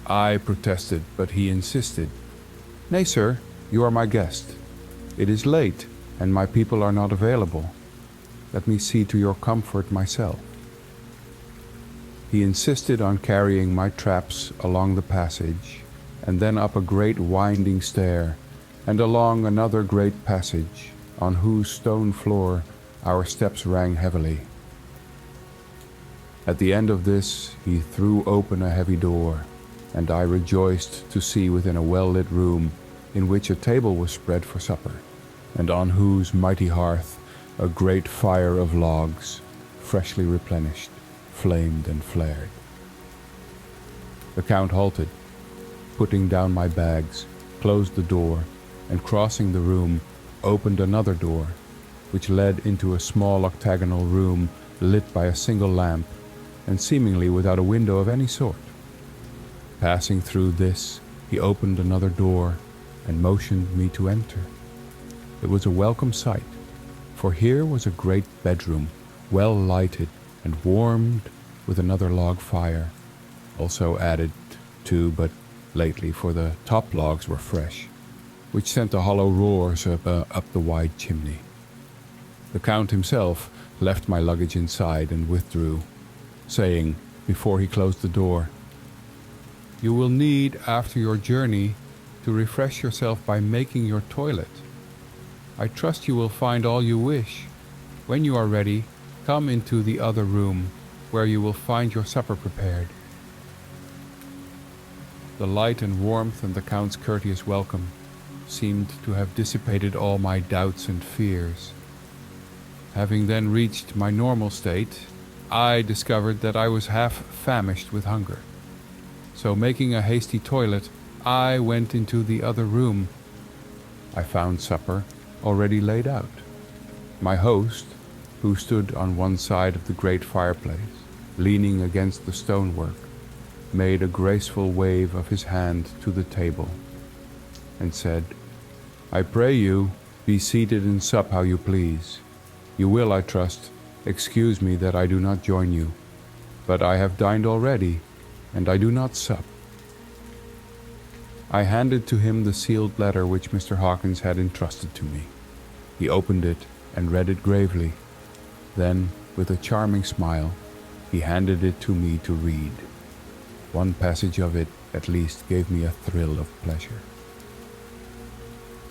I protested, but he insisted. "Nay, sir, you are my guest. It is late, and my people are not available. Let me see to your comfort myself." He insisted on carrying my traps along the passage, and then up a great winding stair, and along another great passage, on whose stone floor our steps rang heavily. At the end of this, he threw open a heavy door, and I rejoiced to see within a well-lit room, in which a table was spread for supper, and on whose mighty hearth a great fire of logs, freshly replenished, flamed and flared. The Count halted, putting down my bags, closed the door, and crossing the room, opened another door, which led into a small octagonal room lit by a single lamp, and seemingly without a window of any sort. Passing through this, he opened another door and motioned me to enter. It was a welcome sight, for here was a great bedroom, well lighted and warmed with another log fire, also added to but lately, for the top logs were fresh, which sent the hollow roars up the wide chimney. The Count himself left my luggage inside and withdrew, saying, before he closed the door, "You will need, after your journey, to refresh yourself by making your toilet. I trust you will find all you wish. When you are ready, come into the other room, where you will find your supper prepared." The light and warmth and the Count's courteous welcome seemed to have dissipated all my doubts and fears. Having then reached my normal state, I discovered that I was half famished with hunger. So making a hasty toilet, I went into the other room. I found supper already laid out. My host, who stood on one side of the great fireplace, leaning against the stonework, made a graceful wave of his hand to the table, and said, "I pray you, be seated and sup how you please. You will, I trust, excuse me that I do not join you, but I have dined already, and I do not sup." I handed to him the sealed letter which Mr. Hawkins had entrusted to me. He opened it and read it gravely. Then, with a charming smile, he handed it to me to read. One passage of it, at least, gave me a thrill of pleasure.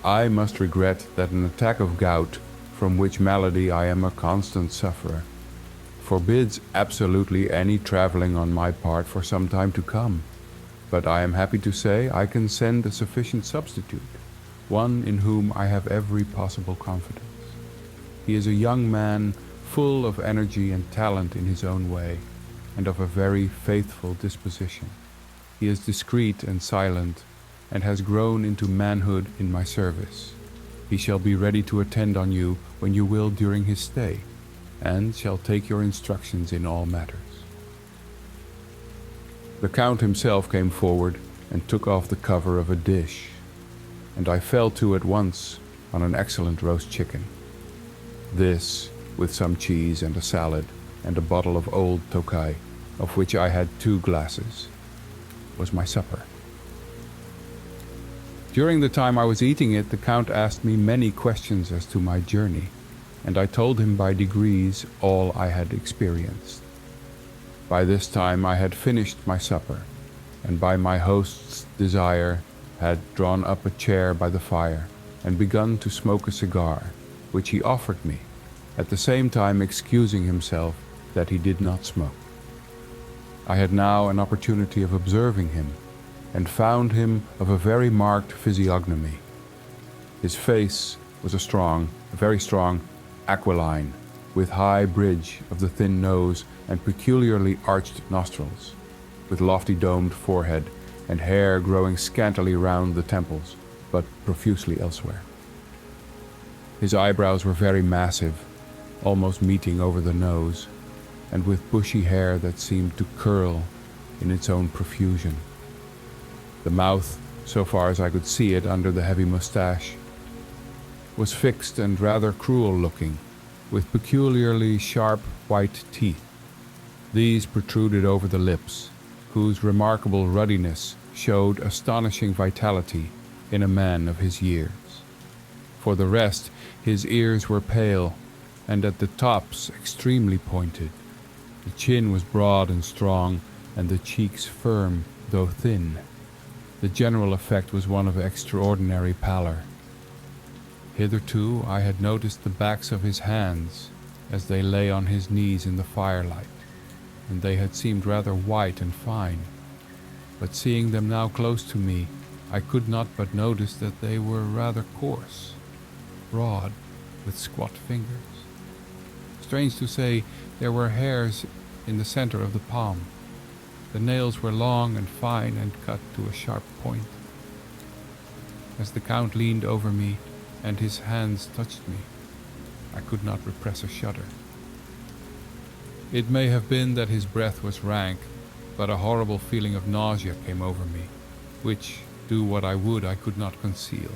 "I must regret that an attack of gout, from which malady I am a constant sufferer, forbids absolutely any traveling on my part for some time to come. But I am happy to say I can send a sufficient substitute, one in whom I have every possible confidence. He is a young man full of energy and talent in his own way, and of a very faithful disposition. He is discreet and silent, and has grown into manhood in my service. He shall be ready to attend on you when you will during his stay, and shall take your instructions in all matters." The Count himself came forward and took off the cover of a dish, and I fell to at once on an excellent roast chicken. This, with some cheese and a salad and a bottle of old Tokay, of which I had 2 glasses, was my supper. During the time I was eating it, the Count asked me many questions as to my journey, and I told him by degrees all I had experienced. By this time I had finished my supper, and by my host's desire had drawn up a chair by the fire and begun to smoke a cigar, which he offered me, at the same time excusing himself that he did not smoke. I had now an opportunity of observing him, and found him of a very marked physiognomy. His face was very strong, aquiline, with high bridge of the thin nose and peculiarly arched nostrils, with lofty domed forehead and hair growing scantily round the temples, but profusely elsewhere. His eyebrows were very massive, almost meeting over the nose, and with bushy hair that seemed to curl in its own profusion. The mouth, so far as I could see it under the heavy mustache, was fixed and rather cruel-looking, with peculiarly sharp white teeth. These protruded over the lips, whose remarkable ruddiness showed astonishing vitality in a man of his years. For the rest, his ears were pale, and at the tops extremely pointed. The chin was broad and strong, and the cheeks firm, though thin. The general effect was one of extraordinary pallor. Hitherto I had noticed the backs of his hands as they lay on his knees in the firelight, and they had seemed rather white and fine. But seeing them now close to me, I could not but notice that they were rather coarse, broad, with squat fingers. Strange to say, there were hairs in the center of the palm. The nails were long and fine and cut to a sharp point. As the Count leaned over me and his hands touched me, I could not repress a shudder. It may have been that his breath was rank, but a horrible feeling of nausea came over me, which, do what I would, I could not conceal.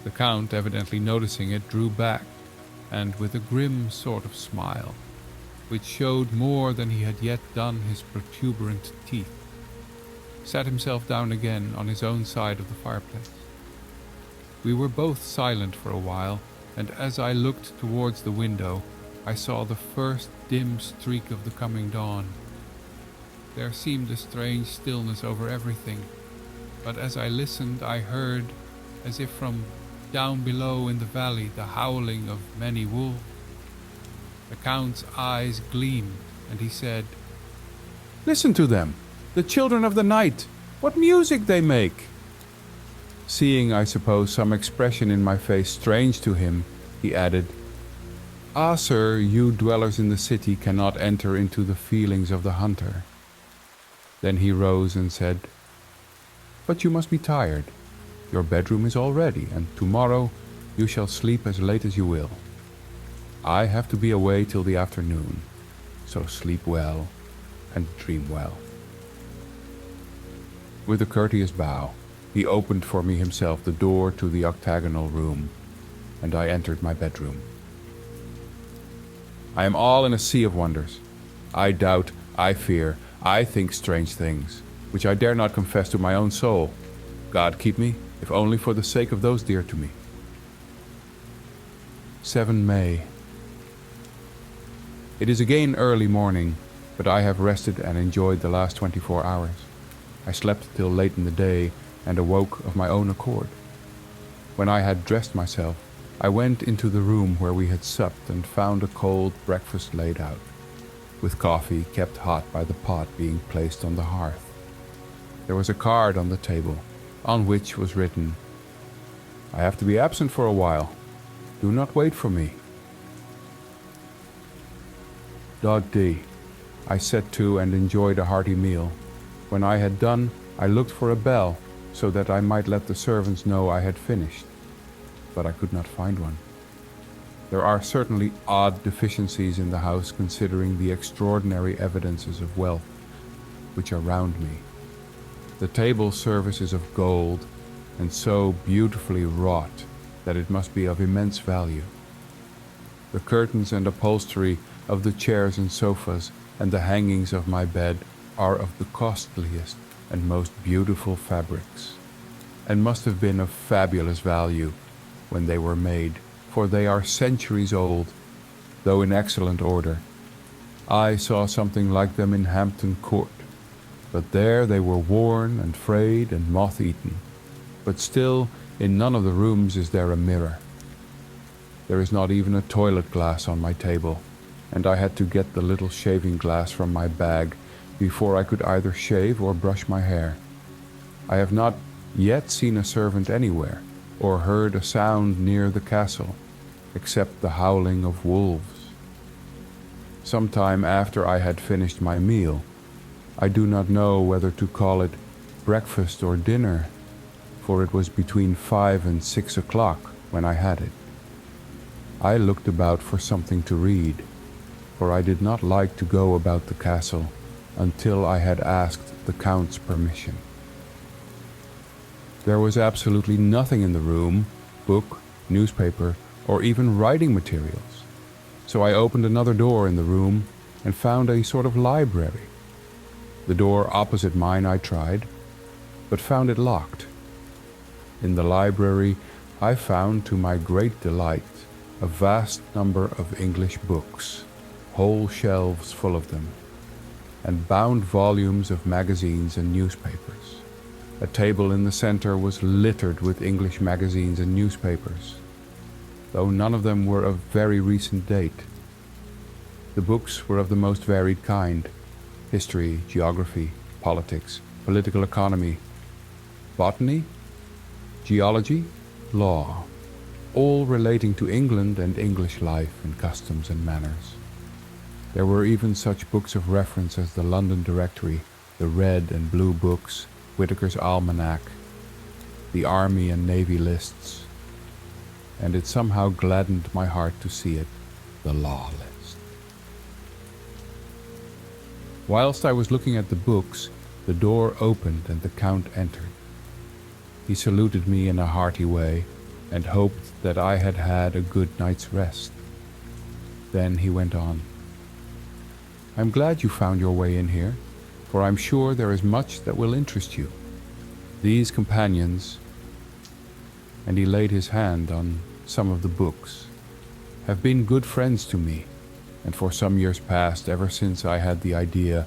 The Count, evidently noticing it, drew back, and with a grim sort of smile, which showed more than he had yet done his protuberant teeth, sat himself down again on his own side of the fireplace. We were both silent for a while, and as I looked towards the window, I saw the first dim streak of the coming dawn. There seemed a strange stillness over everything, but as I listened, I heard, as if from down below in the valley, the howling of many wolves. The Count's eyes gleamed, and he said, "Listen to them, the children of the night! What music they make!" Seeing, I suppose, some expression in my face strange to him, he added, "Ah, sir, you dwellers in the city cannot enter into the feelings of the hunter." Then he rose and said, "But you must be tired. Your bedroom is all ready, and tomorrow you shall sleep as late as you will. I have to be away till the afternoon, so sleep well and dream well." With a courteous bow, he opened for me himself the door to the octagonal room, and I entered my bedroom. I am all in a sea of wonders. I doubt, I fear, I think strange things, which I dare not confess to my own soul. God keep me, if only for the sake of those dear to me. 7 May. It is again early morning, but I have rested and enjoyed the last 24 hours. I slept till late in the day and awoke of my own accord. When I had dressed myself, I went into the room where we had supped and found a cold breakfast laid out, with coffee kept hot by the pot being placed on the hearth. There was a card on the table, on which was written, "I have to be absent for a while. Do not wait for me." D. I set to and enjoyed a hearty meal. When I had done, I looked for a bell, so that I might let the servants know I had finished, but I could not find one. There are certainly odd deficiencies in the house, considering the extraordinary evidences of wealth which are round me. The table service is of gold, and so beautifully wrought that it must be of immense value. The curtains and upholstery of the chairs and sofas and the hangings of my bed are of the costliest and most beautiful fabrics, and must have been of fabulous value when they were made, for they are centuries old, though in excellent order. I saw something like them in Hampton Court, but there they were worn and frayed and moth-eaten. But still, in none of the rooms is there a mirror. There is not even a toilet glass on my table, and I had to get the little shaving glass from my bag before I could either shave or brush my hair. I have not yet seen a servant anywhere, or heard a sound near the castle, except the howling of wolves. Some time after I had finished my meal, I do not know whether to call it breakfast or dinner, for it was between 5 and 6 o'clock when I had it. I looked about for something to read, for I did not like to go about the castle until I had asked the Count's permission. There was absolutely nothing in the room, book, newspaper, or even writing materials. So I opened another door in the room and found a sort of library. The door opposite mine I tried, but found it locked. In the library, I found, to my great delight, a vast number of English books, whole shelves full of them, and bound volumes of magazines and newspapers. A table in the center was littered with English magazines and newspapers, though none of them were of very recent date. The books were of the most varied kind: history, geography, politics, political economy, botany, geology, law, all relating to England and English life and customs and manners. There were even such books of reference as the London Directory, the Red and Blue Books, Whitaker's Almanac, the Army and Navy lists, and it somehow gladdened my heart to see it, the Law List. Whilst I was looking at the books, the door opened and the Count entered. He saluted me in a hearty way and hoped that I had had a good night's rest. Then he went on. "I'm glad you found your way in here, for I'm sure there is much that will interest you. These companions," and he laid his hand on some of the books, "have been good friends to me, and for some years past, ever since I had the idea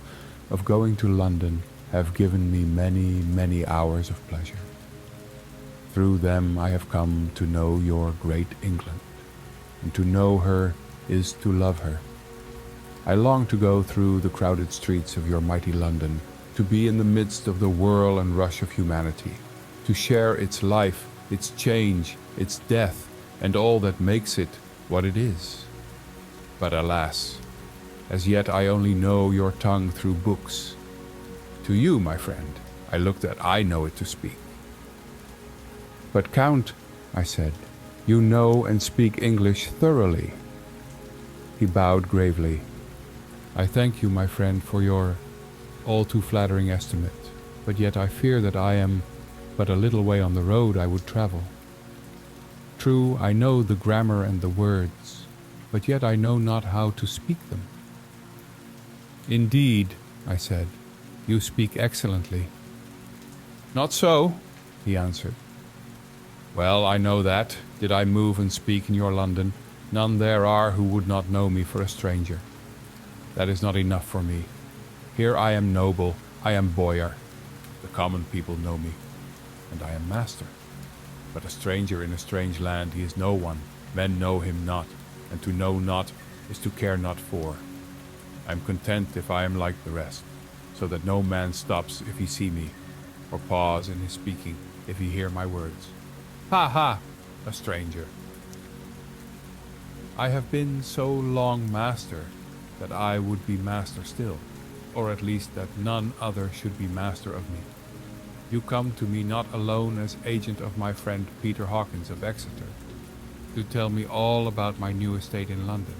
of going to London, have given me many, many hours of pleasure. Through them I have come to know your great England, and to know her is to love her. I long to go through the crowded streets of your mighty London, to be in the midst of the whirl and rush of humanity, to share its life, its change, its death, and all that makes it what it is. But alas, as yet I only know your tongue through books. To you, my friend, I look that I know it to speak." "But Count," I said, "you know and speak English thoroughly." He bowed gravely. "I thank you, my friend, for your all too flattering estimate, but yet I fear that I am but a little way on the road I would travel. True, I know the grammar and the words, but yet I know not how to speak them." "Indeed," I said, "you speak excellently." "Not so," he answered. "Well, I know that, did I move and speak in your London, none there are who would not know me for a stranger. That is not enough for me. Here I am noble, I am boyar. The common people know me, and I am master. But a stranger in a strange land, he is no one, men know him not, and to know not is to care not for. I am content if I am like the rest, so that no man stops if he see me, or pause in his speaking if he hear my words. Ha ha, a stranger. I have been so long master that I would be master still, or at least that none other should be master of me. You come to me not alone as agent of my friend Peter Hawkins of Exeter, to tell me all about my new estate in London.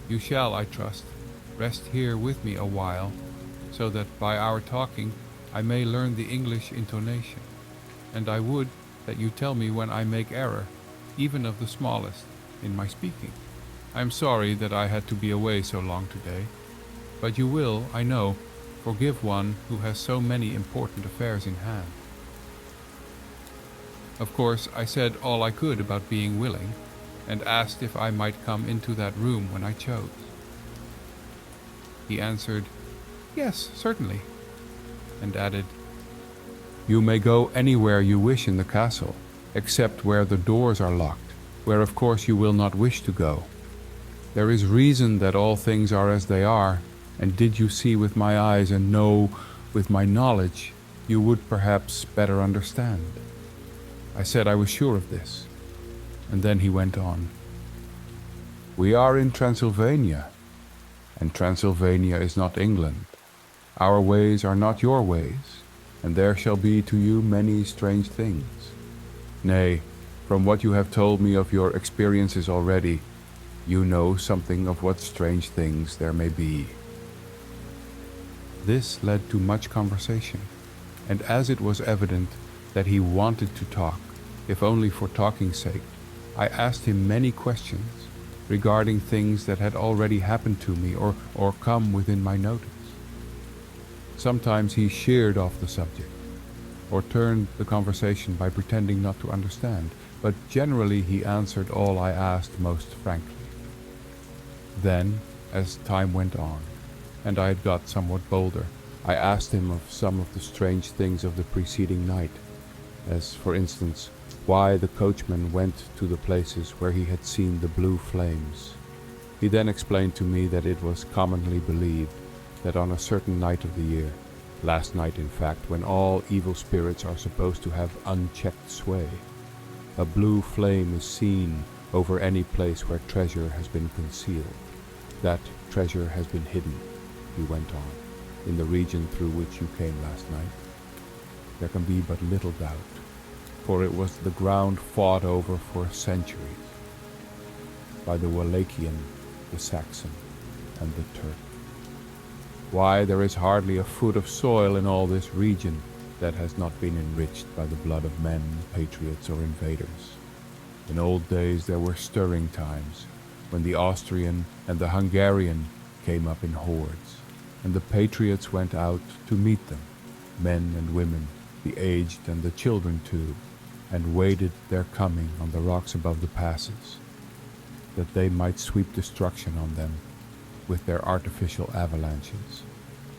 You shall, I trust, rest here with me a while, so that by our talking I may learn the English intonation, and I would that you tell me when I make error, even of the smallest, in my speaking. I am sorry that I had to be away so long today, but you will, I know, forgive one who has so many important affairs in hand." Of course, I said all I could about being willing, and asked if I might come into that room when I chose. He answered, "Yes, certainly," and added, "You may go anywhere you wish in the castle, except where the doors are locked, where of course you will not wish to go. There is reason that all things are as they are, and did you see with my eyes and know with my knowledge, you would perhaps better understand." I said I was sure of this, and then he went on. "We are in Transylvania, and Transylvania is not England. Our ways are not your ways, and there shall be to you many strange things. Nay, from what you have told me of your experiences already, You know something of what strange things there may be." This led to much conversation, and as it was evident that he wanted to talk, if only for talking's sake, I asked him many questions regarding things that had already happened to me or come within my notice. Sometimes he sheered off the subject, or turned the conversation by pretending not to understand, but generally he answered all I asked most frankly. Then, as time went on, and I had got somewhat bolder, I asked him of some of the strange things of the preceding night, as, for instance, why the coachman went to the places where he had seen the blue flames. He then explained to me that it was commonly believed that on a certain night of the year, last night in fact, when all evil spirits are supposed to have unchecked sway, a blue flame is seen over any place where treasure has been concealed. That treasure has been hidden, he went on, in the region through which you came last night. There can be but little doubt, for it was the ground fought over for centuries by the Wallachian, the Saxon, and the Turk. Why, there is hardly a foot of soil in all this region that has not been enriched by the blood of men, patriots, or invaders. In old days there were stirring times, when the Austrian and the Hungarian came up in hordes, and the patriots went out to meet them, men and women, the aged and the children too, and waited their coming on the rocks above the passes, that they might sweep destruction on them with their artificial avalanches.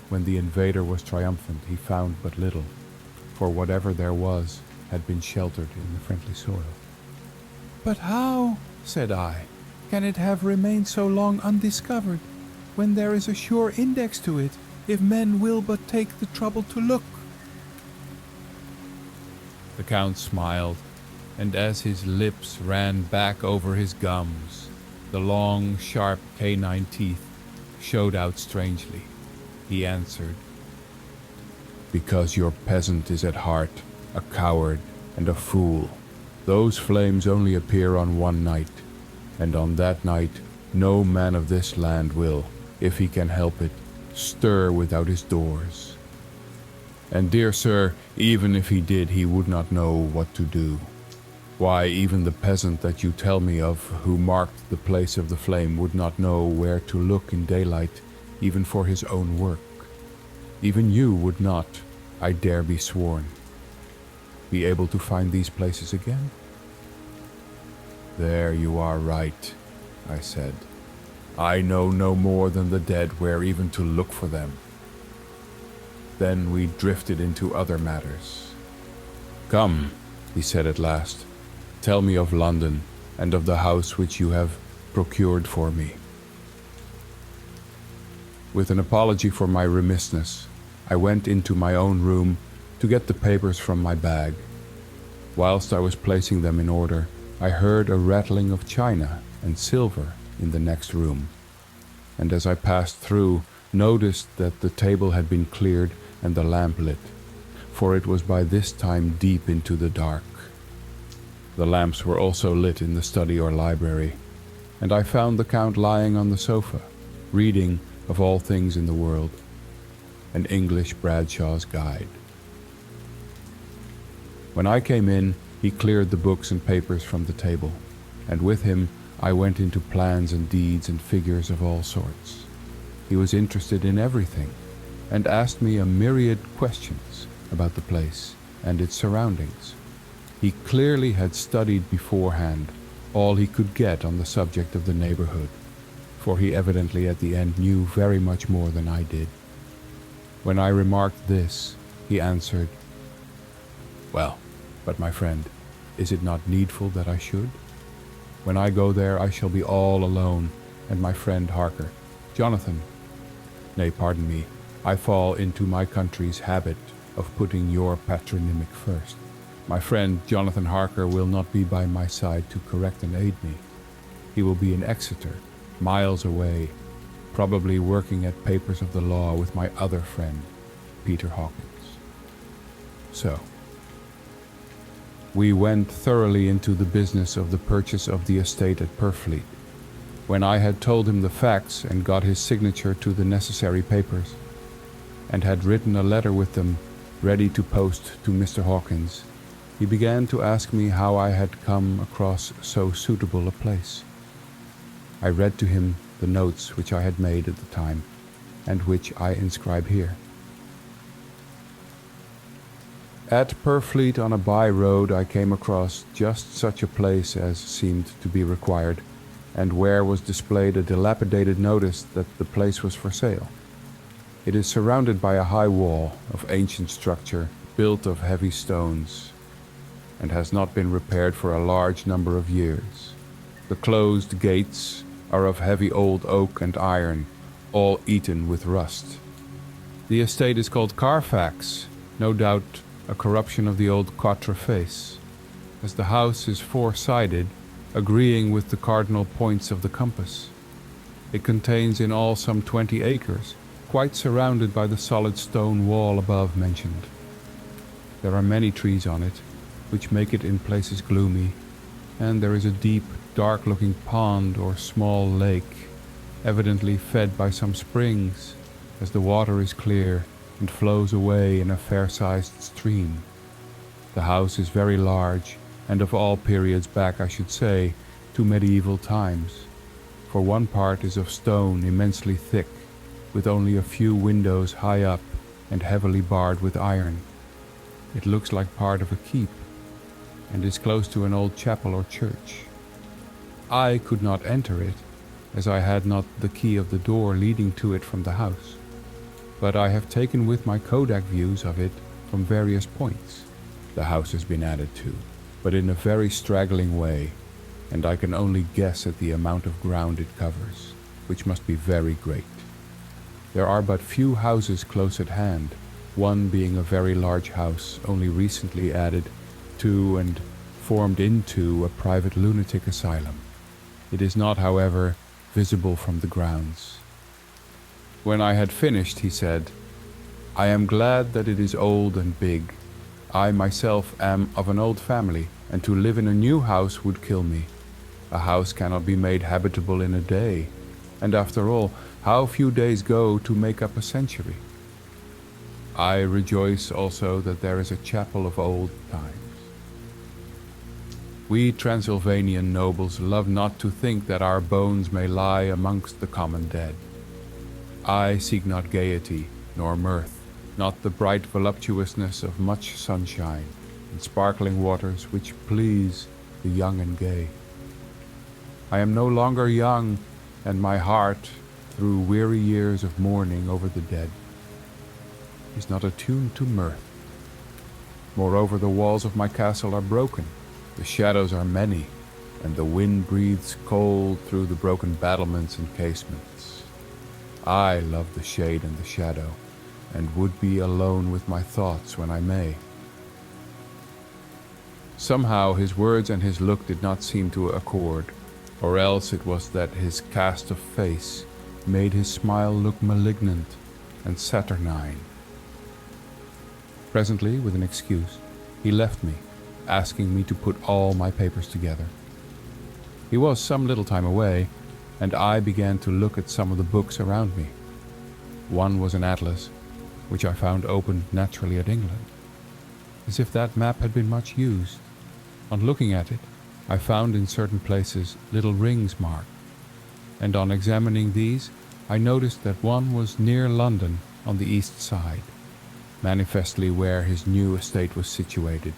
When the invader was triumphant, he found but little, for whatever there was had been sheltered in the friendly soil. "But how," said I, "can it have remained so long undiscovered, when there is a sure index to it, if men will but take the trouble to look?" The Count smiled, and as his lips ran back over his gums, the long, sharp canine teeth showed out strangely. He answered, "Because your peasant is at heart a coward and a fool. Those flames only appear on one night, and on that night no man of this land will, if he can help it, stir without his doors. And, dear sir, even if he did, he would not know what to do. Why, even the peasant that you tell me of, who marked the place of the flame, would not know where to look in daylight, even for his own work. Even you would not, I dare be sworn, be able to find these places again?" "There you are right," I said. "I know no more than the dead where even to look for them." Then we drifted into other matters. "Come," he said at last, "tell me of London and of the house which you have procured for me." With an apology for my remissness, I went into my own room to get the papers from my bag. Whilst I was placing them in order, I heard a rattling of china and silver in the next room, and as I passed through, noticed that the table had been cleared and the lamp lit, for it was by this time deep into the dark. The lamps were also lit in the study or library, and I found the Count lying on the sofa, reading, of all things in the world, an English Bradshaw's Guide. When I came in, he cleared the books and papers from the table, and with him I went into plans and deeds and figures of all sorts. He was interested in everything, and asked me a myriad questions about the place and its surroundings. He clearly had studied beforehand all he could get on the subject of the neighborhood, for he evidently at the end knew very much more than I did. When I remarked this, he answered, "Well, but my friend, is it not needful that I should? When I go there I shall be all alone, and my friend Harker, Jonathan, nay, pardon me, I fall into my country's habit of putting your patronymic first. My friend Jonathan Harker will not be by my side to correct and aid me. He will be in Exeter, miles away, probably working at papers of the law with my other friend, Peter Hawkins." So, we went thoroughly into the business of the purchase of the estate at Purfleet, When I had told him the facts and got his signature to the necessary papers, and had written a letter with them ready to post to Mr. Hawkins, he began to ask me how I had come across so suitable a place. I read to him the notes which I had made at the time, and which I inscribe here. At Purfleet on a by-road I came across just such a place as seemed to be required, and where was displayed a dilapidated notice that the place was for sale. It is surrounded by a high wall of ancient structure, built of heavy stones, and has not been repaired for a large number of years. The closed gates are of heavy old oak and iron, all eaten with rust. The estate is called Carfax, no doubt a corruption of the old quatre face, as the house is four-sided, agreeing with the cardinal points of the compass. It contains in all some 20 acres, quite surrounded by the solid stone wall above mentioned. There are many trees on it, which make it in places gloomy, and there is a deep, dark-looking pond or small lake, evidently fed by some springs, as the water is clear and flows away in a fair-sized stream. The house is very large, and of all periods back, I should say, to medieval times, for one part is of stone immensely thick, with only a few windows high up and heavily barred with iron. It looks like part of a keep, and is close to an old chapel or church. I could not enter it, as I had not the key of the door leading to it from the house, but I have taken with my Kodak views of it from various points. The house has been added to, but in a very straggling way, and I can only guess at the amount of ground it covers, which must be very great. There are but few houses close at hand, one being a very large house only recently added to and formed into a private lunatic asylum. It is not, however, visible from the grounds. When I had finished, he said, "I am glad that it is old and big. I myself am of an old family, and to live in a new house would kill me. A house cannot be made habitable in a day, and after all, how few days go to make up a century. I rejoice also that there is a chapel of old times. We Transylvanian nobles love not to think that our bones may lie amongst the common dead. I seek not gaiety, nor mirth, not the bright voluptuousness of much sunshine and sparkling waters which please the young and gay. I am no longer young, and my heart, through weary years of mourning over the dead, is not attuned to mirth. Moreover, the walls of my castle are broken, the shadows are many, and the wind breathes cold through the broken battlements and casements. I love the shade and the shadow, and would be alone with my thoughts when I may." Somehow his words and his look did not seem to accord, or else it was that his cast of face made his smile look malignant and saturnine. Presently, with an excuse, he left me, asking me to put all my papers together. He was some little time away, and I began to look at some of the books around me. One was an atlas, which I found opened naturally at England, as if that map had been much used. On looking at it, I found in certain places little rings marked, and on examining these, I noticed that one was near London on the east side, manifestly where his new estate was situated.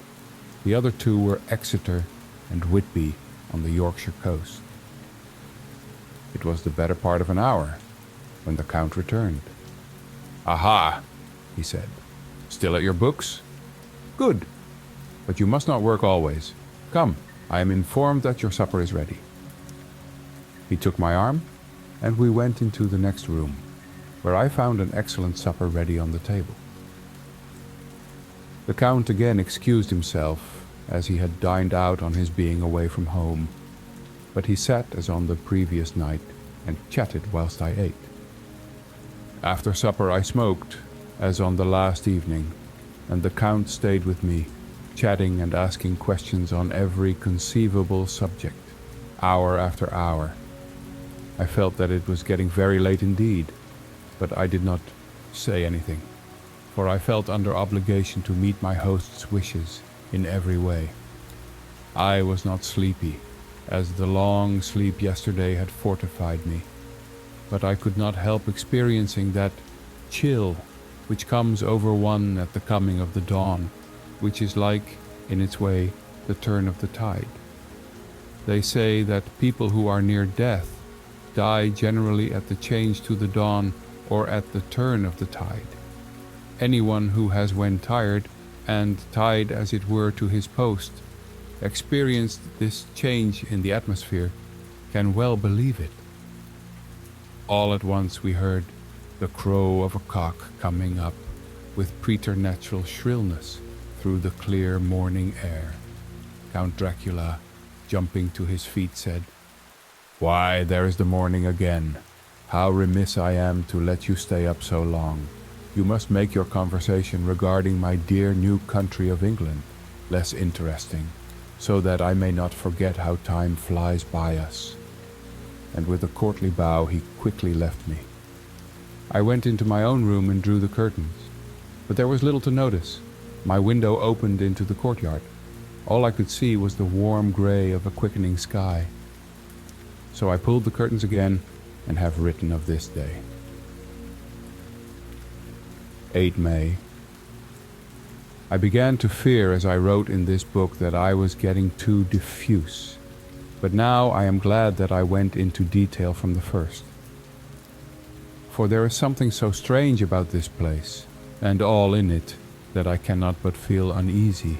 The other two were Exeter and Whitby on the Yorkshire coast. It was the better part of an hour when the Count returned. "Aha!" he said. "Still at your books? Good, but you must not work always. Come, I am informed that your supper is ready." He took my arm, and we went into the next room, where I found an excellent supper ready on the table. The Count again excused himself, as he had dined out on his being away from home, but he sat as on the previous night and chatted whilst I ate. After supper I smoked, as on the last evening, and the Count stayed with me, chatting and asking questions on every conceivable subject, hour after hour. I felt that it was getting very late indeed, but I did not say anything, for I felt under obligation to meet my host's wishes in every way. I was not sleepy, as the long sleep yesterday had fortified me, but I could not help experiencing that chill which comes over one at the coming of the dawn, which is like, in its way, the turn of the tide. They say that people who are near death die generally at the change to the dawn or at the turn of the tide. Anyone who has, when tired, and tied as it were to his post, experienced this change in the atmosphere, can well believe it. All at once we heard the crow of a cock coming up with preternatural shrillness through the clear morning air. Count Dracula, jumping to his feet, said, "Why, there is the morning again. How remiss I am to let you stay up so long. You must make your conversation regarding my dear new country of England less interesting, so that I may not forget how time flies by us." And with a courtly bow he quickly left me. I went into my own room and drew the curtains, but there was little to notice. My window opened into the courtyard. All I could see was the warm grey of a quickening sky. So I pulled the curtains again and have written of this day. 8 May. I began to fear as I wrote in this book that I was getting too diffuse, but now I am glad that I went into detail from the first. For there is something so strange about this place, and all in it, that I cannot but feel uneasy.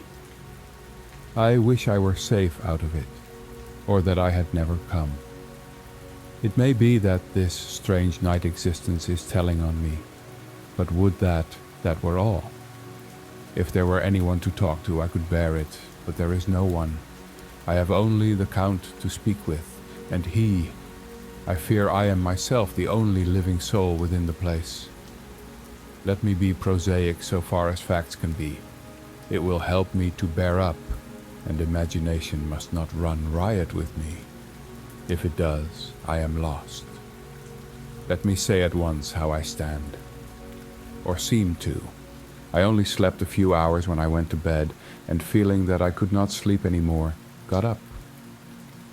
I wish I were safe out of it, or that I had never come. It may be that this strange night existence is telling on me, but would that were all. If there were anyone to talk to, I could bear it, but there is no one. I have only the Count to speak with, and I fear I am myself the only living soul within the place. Let me be prosaic so far as facts can be. It will help me to bear up, and imagination must not run riot with me. If it does, I am lost. Let me say at once how I stand. Or seem to. I only slept a few hours when I went to bed, and feeling that I could not sleep any more, got up.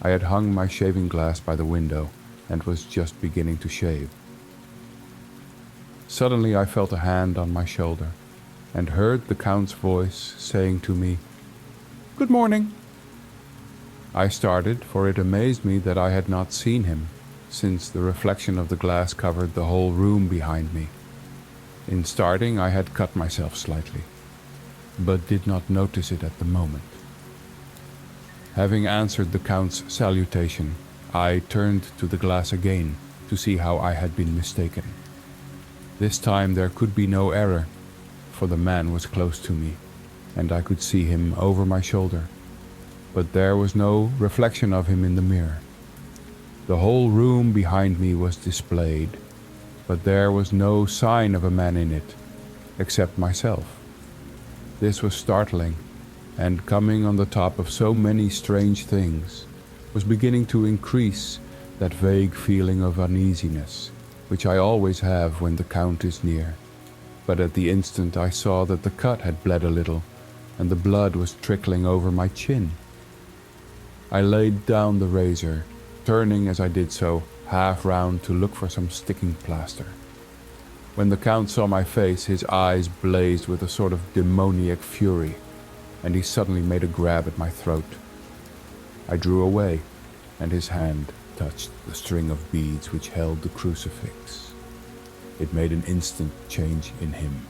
I had hung my shaving glass by the window, and was just beginning to shave. Suddenly I felt a hand on my shoulder, and heard the Count's voice saying to me, "Good morning." I started, for it amazed me that I had not seen him, since the reflection of the glass covered the whole room behind me. In starting I had cut myself slightly, but did not notice it at the moment. Having answered the Count's salutation, I turned to the glass again to see how I had been mistaken. This time there could be no error, for the man was close to me, and I could see him over my shoulder, but there was no reflection of him in the mirror. The whole room behind me was displayed, but there was no sign of a man in it, except myself. This was startling, and coming on the top of so many strange things, was beginning to increase that vague feeling of uneasiness, which I always have when the Count is near. But at the instant I saw that the cut had bled a little, and the blood was trickling over my chin. I laid down the razor, turning as I did so half round to look for some sticking plaster. When the Count saw my face, his eyes blazed with a sort of demoniac fury, and he suddenly made a grab at my throat. I drew away, and his hand touched the string of beads which held the crucifix. It made an instant change in him,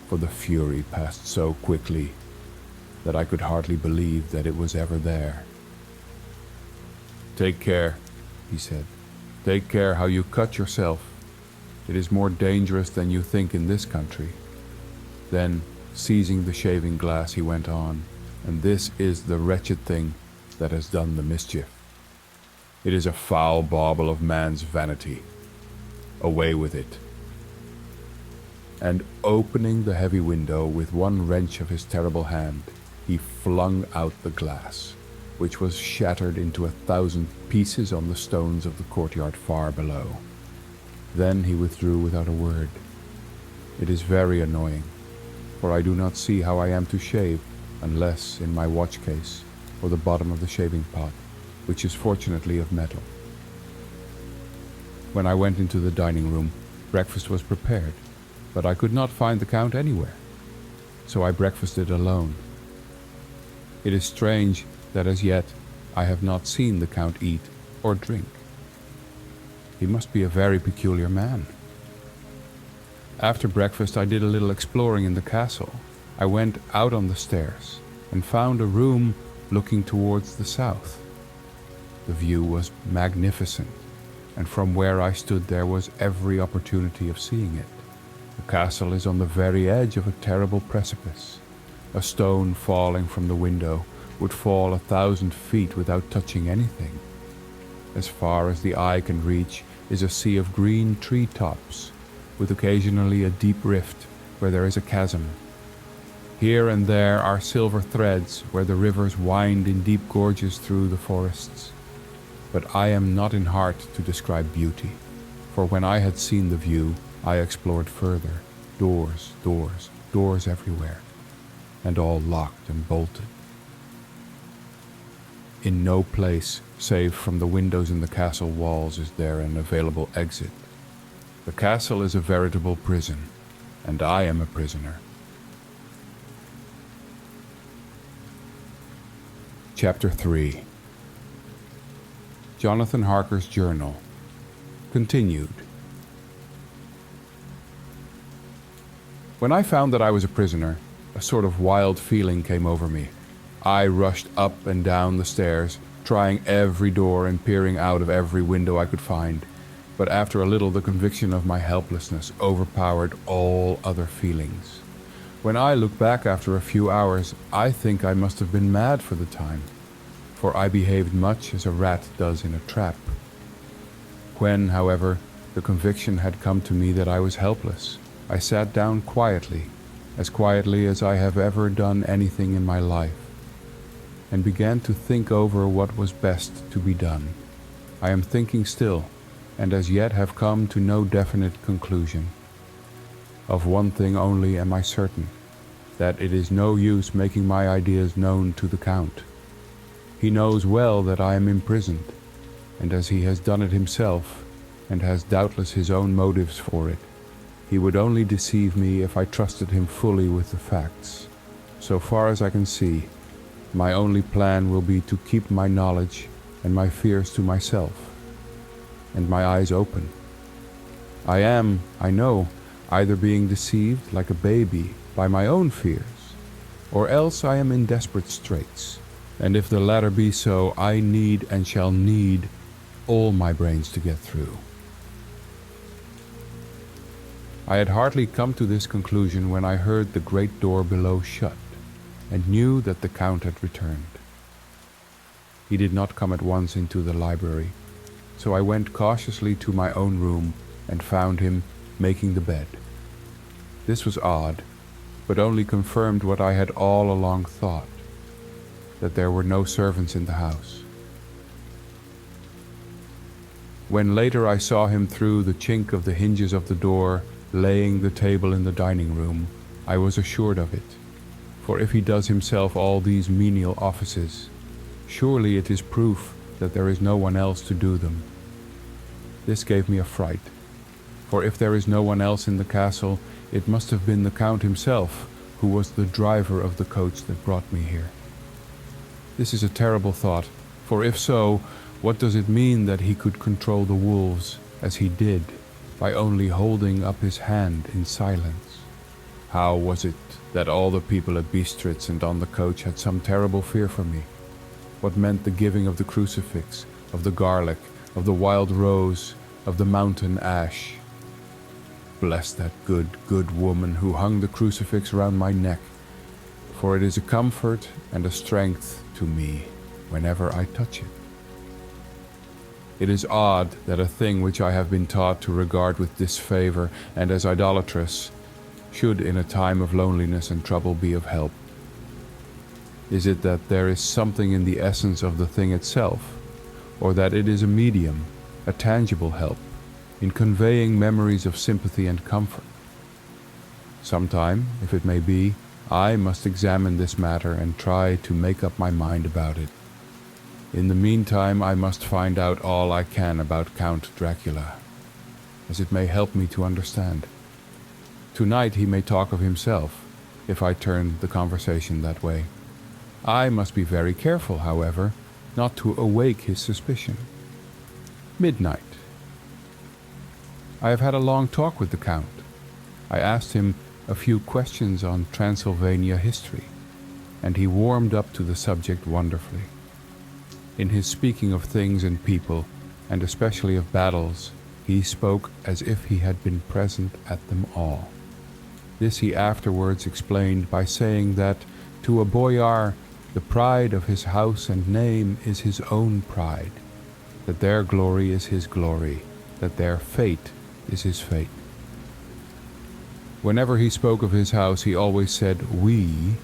for the fury passed so quickly that I could hardly believe that it was ever there. "Take care," he said. "Take care how you cut yourself. It is more dangerous than you think in this country." Then, seizing the shaving glass, he went on, "And this is the wretched thing that has done the mischief. It is a foul bauble of man's vanity. Away with it." And opening the heavy window with one wrench of his terrible hand, he flung out the glass, which was shattered into 1,000 pieces on the stones of the courtyard far below. Then he withdrew without a word. It is very annoying, for I do not see how I am to shave unless in my watch case or the bottom of the shaving pot, which is fortunately of metal. When I went into the dining room, breakfast was prepared, but I could not find the Count anywhere, so I breakfasted alone. It is strange that as yet I have not seen the Count eat or drink. He must be a very peculiar man. After breakfast I did a little exploring in the castle. I went out on the stairs and found a room looking towards the south. The view was magnificent, and from where I stood there was every opportunity of seeing it. The castle is on the very edge of a terrible precipice. A stone falling from the window would fall 1,000 feet without touching anything. As far as the eye can reach is a sea of green tree tops, with occasionally a deep rift where there is a chasm. Here and there are silver threads where the rivers wind in deep gorges through the forests. But I am not in heart to describe beauty, for when I had seen the view, I explored further. Doors, doors, doors everywhere, and all locked and bolted. In no place, save from the windows in the castle walls, is there an available exit. The castle is a veritable prison, and I am a prisoner. Chapter 3. Jonathan Harker's Journal. Continued. When I found that I was a prisoner, a sort of wild feeling came over me. I rushed up and down the stairs, trying every door and peering out of every window I could find. But after a little, the conviction of my helplessness overpowered all other feelings. When I look back after a few hours, I think I must have been mad for the time, for I behaved much as a rat does in a trap. When, however, the conviction had come to me that I was helpless, I sat down quietly as I have ever done anything in my life, and began to think over what was best to be done. I am thinking still, and as yet have come to no definite conclusion. Of one thing only am I certain, that it is no use making my ideas known to the Count. He knows well that I am imprisoned, and as he has done it himself, and has doubtless his own motives for it, he would only deceive me if I trusted him fully with the facts. So far as I can see, my only plan will be to keep my knowledge and my fears to myself, and my eyes open. I am, I know, either being deceived like a baby by my own fears, or else I am in desperate straits, and if the latter be so, I need and shall need all my brains to get through. I had hardly come to this conclusion when I heard the great door below shut, and knew that the Count had returned. He did not come at once into the library, so I went cautiously to my own room and found him making the bed. This was odd, but only confirmed what I had all along thought, that there were no servants in the house. When later I saw him through the chink of the hinges of the door, laying the table in the dining room, I was assured of it. For if he does himself all these menial offices, surely it is proof that there is no one else to do them. This gave me a fright, for if there is no one else in the castle, it must have been the Count himself who was the driver of the coach that brought me here. This is a terrible thought, for if so, what does it mean that he could control the wolves, as he did, by only holding up his hand in silence? How was it that all the people at Bistritz and on the coach had some terrible fear for me? What meant the giving of the crucifix, of the garlic, of the wild rose, of the mountain ash? Bless that good, good woman who hung the crucifix round my neck, for it is a comfort and a strength to me whenever I touch it. It is odd that a thing which I have been taught to regard with disfavor and as idolatrous should in a time of loneliness and trouble be of help. Is it that there is something in the essence of the thing itself, or that it is a medium, a tangible help, in conveying memories of sympathy and comfort? Sometime, if it may be, I must examine this matter and try to make up my mind about it. In the meantime, I must find out all I can about Count Dracula, as it may help me to understand. Tonight he may talk of himself, if I turn the conversation that way. I must be very careful, however, not to awake his suspicion. Midnight. I have had a long talk with the Count. I asked him a few questions on Transylvania history, and he warmed up to the subject wonderfully. In his speaking of things and people, and especially of battles, he spoke as if he had been present at them all. This he afterwards explained by saying that to a boyar the pride of his house and name is his own pride, that their glory is his glory, that their fate is his fate. Whenever he spoke of his house, he always said "we,"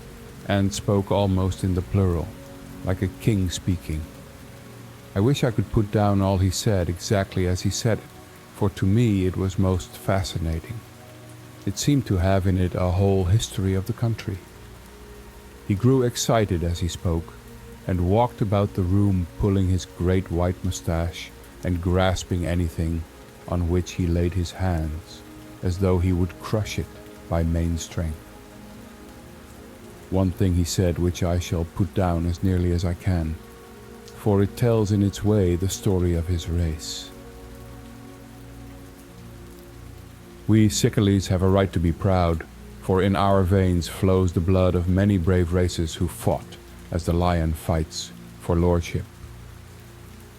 and spoke almost in the plural, like a king speaking. I wish I could put down all he said exactly as he said it, for to me it was most fascinating. It seemed to have in it a whole history of the country. He grew excited as he spoke, and walked about the room pulling his great white moustache and grasping anything on which he laid his hands, as though he would crush it by main strength. One thing he said which I shall put down as nearly as I can, for it tells in its way the story of his race. We Sicilies have a right to be proud, for in our veins flows the blood of many brave races who fought, as the lion fights, for lordship.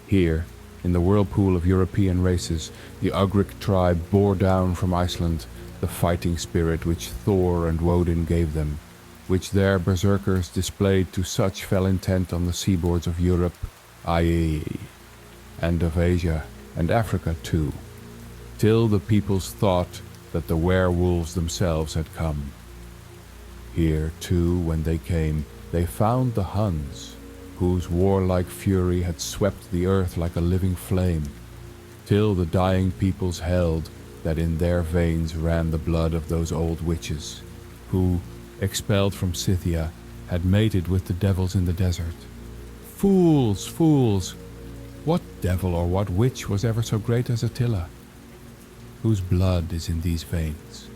Here, in the whirlpool of European races, the Ugric tribe bore down from Iceland the fighting spirit which Thor and Woden gave them, which their berserkers displayed to such fell intent on the seaboards of Europe, i.e., and of Asia and Africa too, till the peoples thought that the werewolves themselves had come. Here, too, when they came, they found the Huns, whose warlike fury had swept the earth like a living flame, till the dying peoples held that in their veins ran the blood of those old witches, who, expelled from Scythia, had mated with the devils in the desert. Fools, fools! What devil or what witch was ever so great as Attila? Whose blood is in these veins?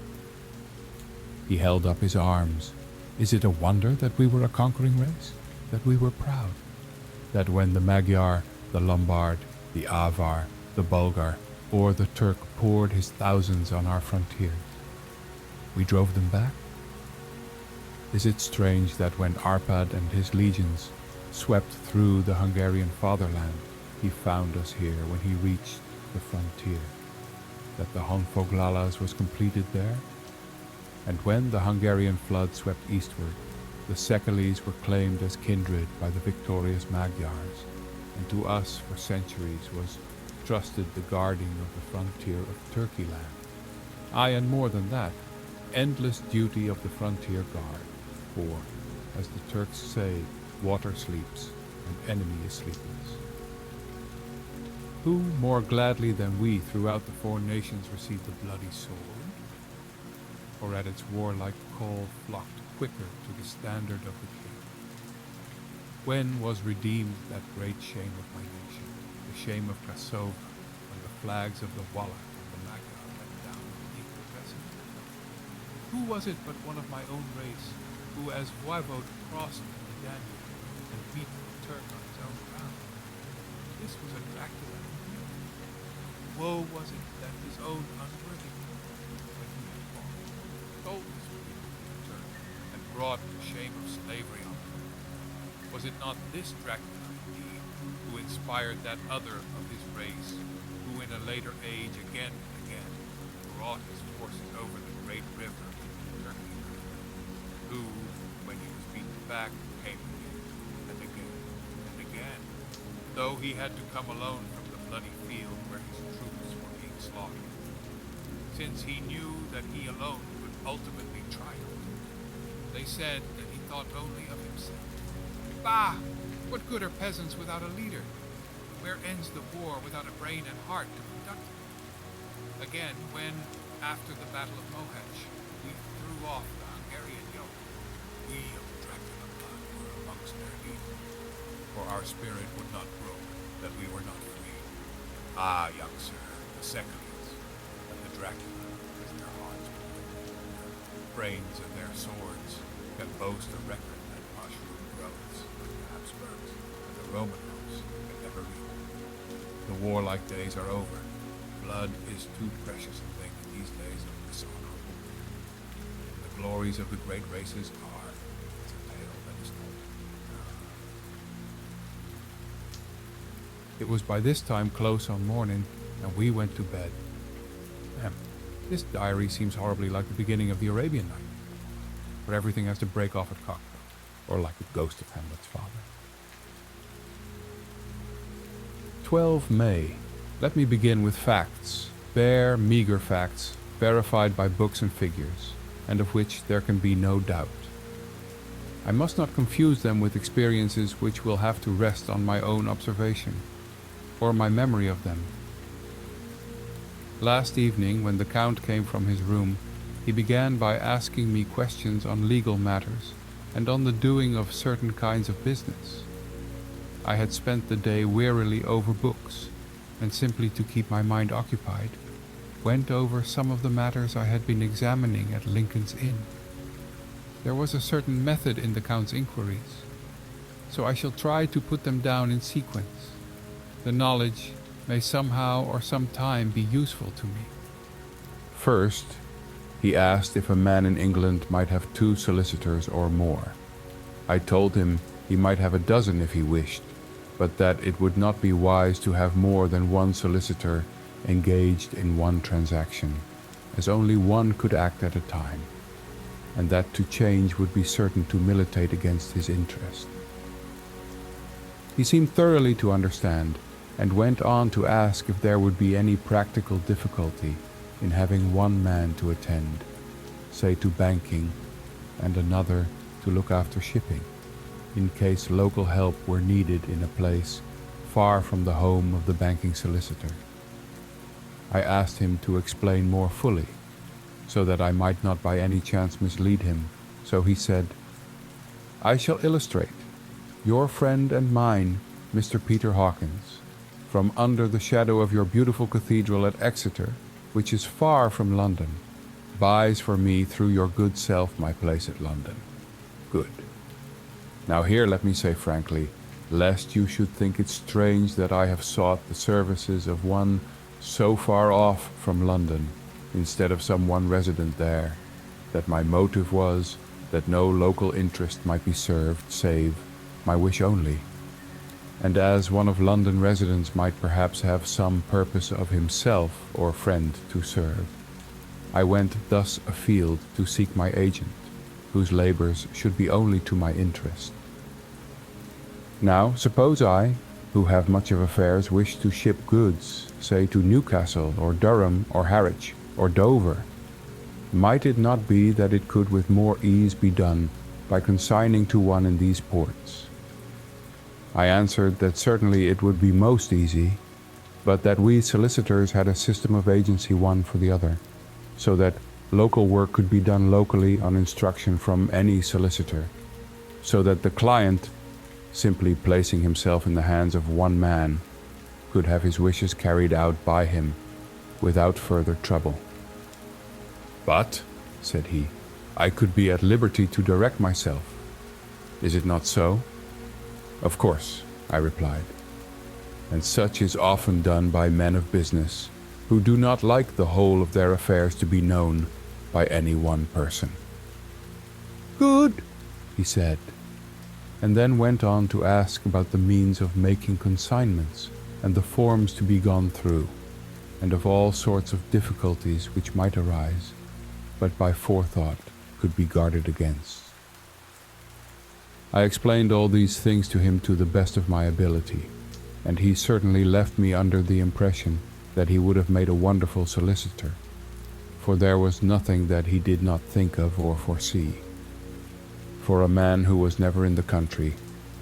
He held up his arms. Is it a wonder that we were a conquering race? That we were proud? That when the Magyar, the Lombard, the Avar, the Bulgar, or the Turk poured his thousands on our frontiers, we drove them back? Is it strange that when Arpad and his legions swept through the Hungarian fatherland, he found us here when he reached the frontier? That the Honfoglalas was completed there? And when the Hungarian flood swept eastward, the Szekelys were claimed as kindred by the victorious Magyars, and to us for centuries was trusted the guarding of the frontier of Turkeyland. Aye, and more than that, endless duty of the frontier guard, for, as the Turks say, water sleeps and enemy is sleepless. Who more gladly than we throughout the four nations received the bloody sword, or at its warlike call flocked quicker to the standard of the king? When was redeemed that great shame of my nation, the shame of Kosovo, when the flags of the Wallach and the Magyar went down beneath the crescent? Who was it but one of my own race, who as Voivode crossed the Danube and beat the Turk on his own ground? This was a Dracula. Woe was it that his own unworthy when he had fought, told his people to the Turk, and brought the shame of slavery on them? Was it not this Dracula, indeed, who inspired that other of his race, who in a later age again and again brought his forces over the great river into Turkey, who, when he was beaten back, came again and again and again, though he had to come alone from the bloody field where his troops were being slaughtered, since he knew that he alone would ultimately triumph. They said that he thought only of himself, Bah! What good are peasants without a leader? Where ends the war without a brain and heart to conduct it? Again, when, after the Battle of Mohach, we threw off the Hungarian yoke, we of Dracula blood were amongst their leaders, for our spirit would not grow, that we were not free. Ah, young sir, the Seculians, and the Dracula, as their hearts their brains and their swords, can boast a record that mushroom grows, like the Habsburgs, and the Roman hopes can never reach. The warlike days are over. Blood is too precious a thing in these days of dishonorable war. The glories of the great races are as a tale that is told. It was by this time close on morning, and we went to bed. This diary seems horribly like the beginning of the Arabian Night, where everything has to break off at cocktail, or like the ghost of Hamlet's father. 12 May. Let me begin with facts, bare, meager facts, verified by books and figures, and of which there can be no doubt. I must not confuse them with experiences which will have to rest on my own observation, or my memory of them. Last evening, when the Count came from his room, he began by asking me questions on legal matters and on the doing of certain kinds of business. I had spent the day wearily over books, and simply to keep my mind occupied, went over some of the matters I had been examining at Lincoln's Inn. There was a certain method in the Count's inquiries, so I shall try to put them down in sequence. The knowledge may somehow or sometime be useful to me. First, he asked if a man in England might have 2 solicitors or more. I told him he might have a dozen if he wished, but that it would not be wise to have more than 1 solicitor engaged in one transaction, as only one could act at a time, and that to change would be certain to militate against his interest. He seemed thoroughly to understand, and went on to ask if there would be any practical difficulty in having one man to attend, say to banking, and another to look after shipping, in case local help were needed in a place far from the home of the banking solicitor. I asked him to explain more fully, so that I might not by any chance mislead him, so he said, "I shall illustrate. Your friend and mine, Mr. Peter Hawkins, from under the shadow of your beautiful cathedral at Exeter, which is far from London, buys for me through your good self my place at London. Good. Now here let me say frankly, lest you should think it strange that I have sought the services of one so far off from London, instead of some one resident there, that my motive was that no local interest might be served save my wish only. And as one of London residents might perhaps have some purpose of himself or friend to serve, I went thus afield to seek my agent, whose labours should be only to my interest. Now, suppose I, who have much of affairs, wish to ship goods, say to Newcastle, or Durham, or Harwich, or Dover, might it not be that it could with more ease be done by consigning to one in these ports? I answered that certainly it would be most easy, but that we solicitors had a system of agency one for the other, so that local work could be done locally on instruction from any solicitor, so that the client, simply placing himself in the hands of one man, could have his wishes carried out by him without further trouble. "But," said he, "I could be at liberty to direct myself. Is it not so?" "Of course," I replied, "and such is often done by men of business who do not like the whole of their affairs to be known by any one person." "Good," he said, and then went on to ask about the means of making consignments and the forms to be gone through, and of all sorts of difficulties which might arise, but by forethought could be guarded against. I explained all these things to him to the best of my ability, and he certainly left me under the impression that he would have made a wonderful solicitor, for there was nothing that he did not think of or foresee. For a man who was never in the country,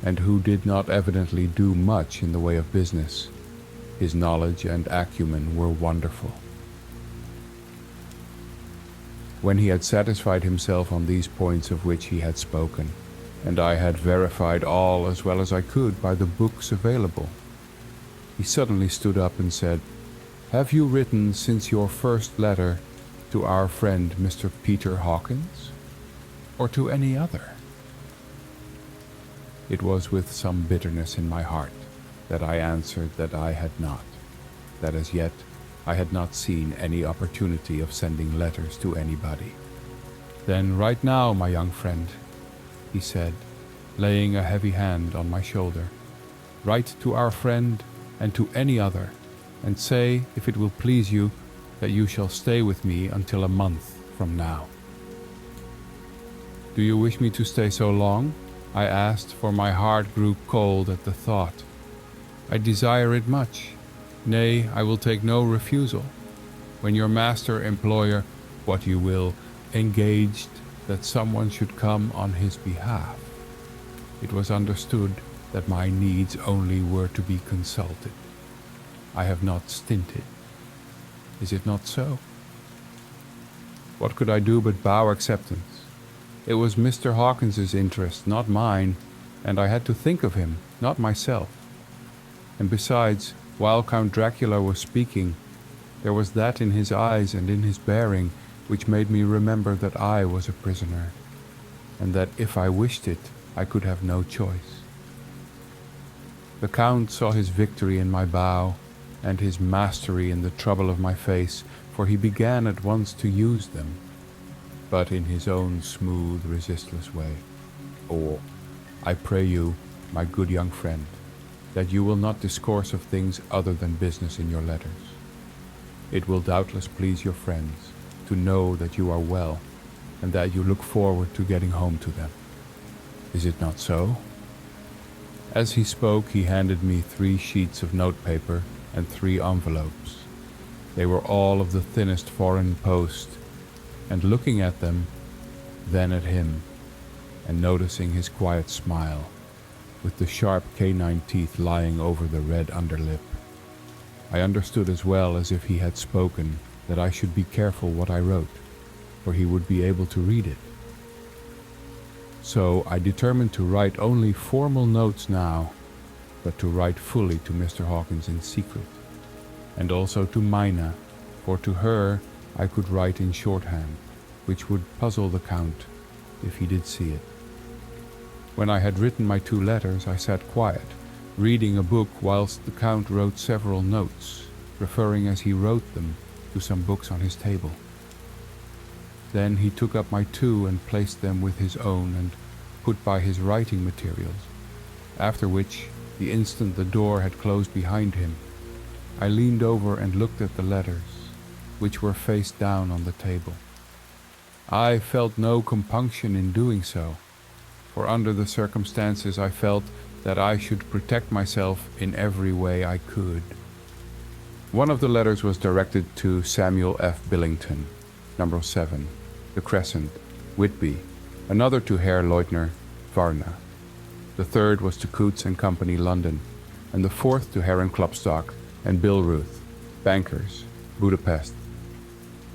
and who did not evidently do much in the way of business. His knowledge and acumen were wonderful. When he had satisfied himself on these points of which he had spoken, and I had verified all as well as I could by the books available, he suddenly stood up and said, "Have you written since your first letter to our friend Mr. Peter Hawkins, or to any other?" It was with some bitterness in my heart that I answered that I had not, that as yet I had not seen any opportunity of sending letters to anybody. "Then right now, my young friend," he said, laying a heavy hand on my shoulder, "write to our friend and to any other, and say, if it will please you, that you shall stay with me until a month from now." "Do you wish me to stay so long?" I asked, for my heart grew cold at the thought. "I desire it much. Nay, I will take no refusal. When your master, employer, what you will, engaged that someone should come on his behalf, it was understood that my needs only were to be consulted. I have not stinted. Is it not so?" What could I do but bow acceptance? It was Mr. Hawkins's interest, not mine, and I had to think of him, not myself. And besides, while Count Dracula was speaking, there was that in his eyes and in his bearing which made me remember that I was a prisoner, and that if I wished it, I could have no choice. The Count saw his victory in my bow, and his mastery in the trouble of my face, for he began at once to use them, but in his own smooth, resistless way. "Oh, I pray you, my good young friend, that you will not discourse of things other than business in your letters. It will doubtless please your friends to know that you are well, and that you look forward to getting home to them. Is it not so?" As he spoke, he handed me 3 sheets of notepaper and 3 envelopes. They were all of the thinnest foreign post, and looking at them, then at him, and noticing his quiet smile, with the sharp canine teeth lying over the red underlip, I understood as well as if he had spoken that I should be careful what I wrote, for he would be able to read it. So I determined to write only formal notes now, but to write fully to Mr. Hawkins in secret, and also to Mina, for to her I could write in shorthand, which would puzzle the Count if he did see it. When I had written my 2 letters, I sat quiet, reading a book whilst the Count wrote several notes, referring as he wrote them to some books on his table. Then he took up my 2 and placed them with his own and put by his writing materials, after which, the instant the door had closed behind him, I leaned over and looked at the letters, which were face down on the table. I felt no compunction in doing so, for under the circumstances I felt that I should protect myself in every way I could. One of the letters was directed to Samuel F. Billington, number 7, The Crescent, Whitby, another to Herr Leutner, Varna. The third was to Coates and Company, London, and the fourth to Herren Klopstock and Bilruth, bankers, Budapest.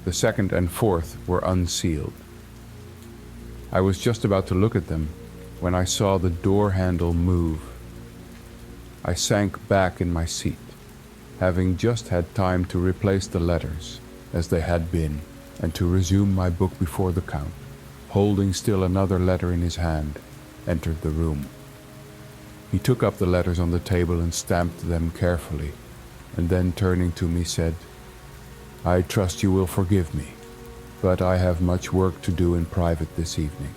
The second and fourth were unsealed. I was just about to look at them when I saw the door handle move. I sank back in my seat, having just had time to replace the letters as they had been and to resume my book before the Count, holding still another letter in his hand, entered the room. He took up the letters on the table and stamped them carefully, and then turning to me said, "I trust you will forgive me, but I have much work to do in private this evening.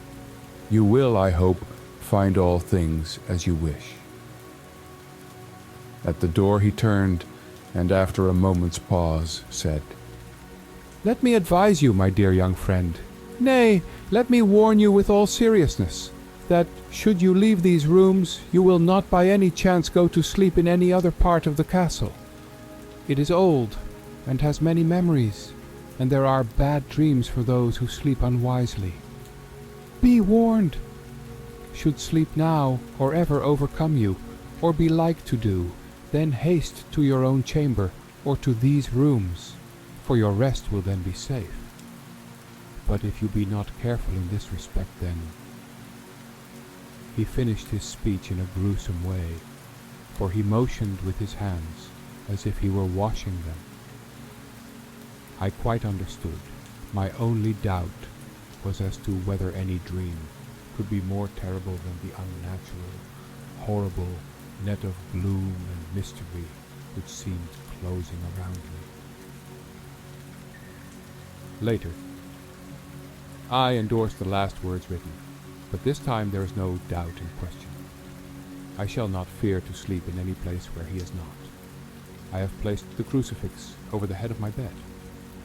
You will, I hope, find all things as you wish." At the door he turned, and after a moment's pause said, "Let me advise you, my dear young friend, nay, let me warn you with all seriousness, that should you leave these rooms, you will not by any chance go to sleep in any other part of the castle. It is old, and has many memories, and there are bad dreams for those who sleep unwisely. Be warned. should sleep now, or ever overcome you, or be like to do, then haste to your own chamber, or to these rooms, for your rest will then be safe. But if you be not careful in this respect, then... He finished his speech in a gruesome way, for he motioned with his hands, as if he were washing them. I quite understood. My only doubt was as to whether any dream could be more terrible than the unnatural, horrible net of gloom and mystery which seemed closing around me. Later, I endorsed the last words written, but this time there is no doubt in question. I shall not fear to sleep in any place where he is not. I have placed the crucifix over the head of my bed.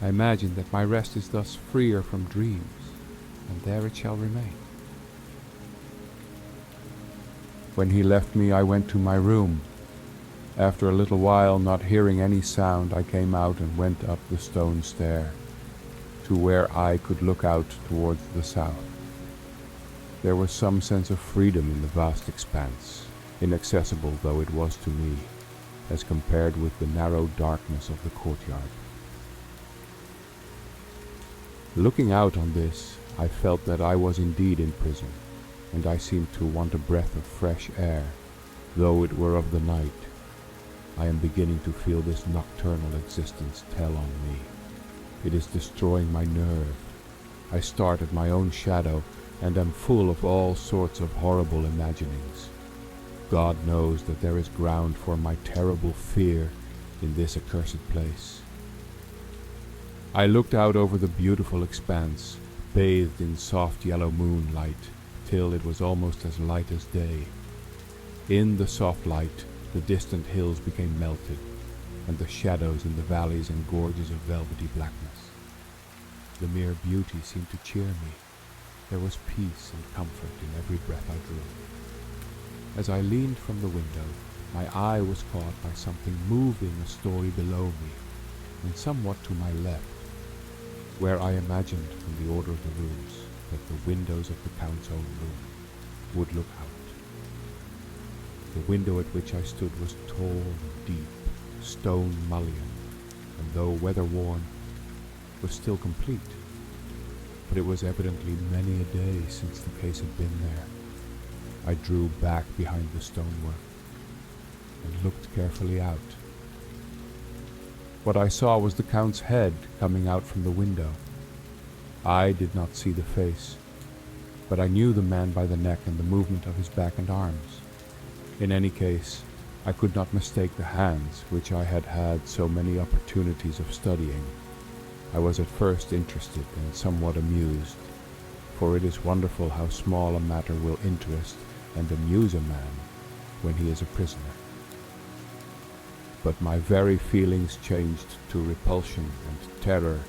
I imagine that my rest is thus freer from dreams, and there it shall remain. When he left me, I went to my room. After a little while, not hearing any sound, I came out and went up the stone stair to where I could look out towards the south. There was some sense of freedom in the vast expanse, inaccessible though it was to me, as compared with the narrow darkness of the courtyard. Looking out on this, I felt that I was indeed in prison, and I seemed to want a breath of fresh air, though it were of the night. I am beginning to feel this nocturnal existence tell on me. It is destroying my nerve. I start at my own shadow, and am full of all sorts of horrible imaginings. God knows that there is ground for my terrible fear in this accursed place. I looked out over the beautiful expanse, bathed in soft yellow moonlight, till it was almost as light as day. In the soft light, the distant hills became melted, and the shadows in the valleys and gorges of velvety blackness. The mere beauty seemed to cheer me. There was peace and comfort in every breath I drew. As I leaned from the window, my eye was caught by something moving a story below me, and somewhat to my left, where I imagined from the order of the rooms that the windows of the Count's own room would look out. The window at which I stood was tall and deep, stone mullioned, and though weather-worn, was still complete. But it was evidently many a day since the case had been there. I drew back behind the stonework and looked carefully out. What I saw was the Count's head coming out from the window. I did not see the face, but I knew the man by the neck and the movement of his back and arms. In any case, I could not mistake the hands which I had had so many opportunities of studying. I was at first interested and somewhat amused, for it is wonderful how small a matter will interest and amuse a man when he is a prisoner. But my very feelings changed to repulsion and terror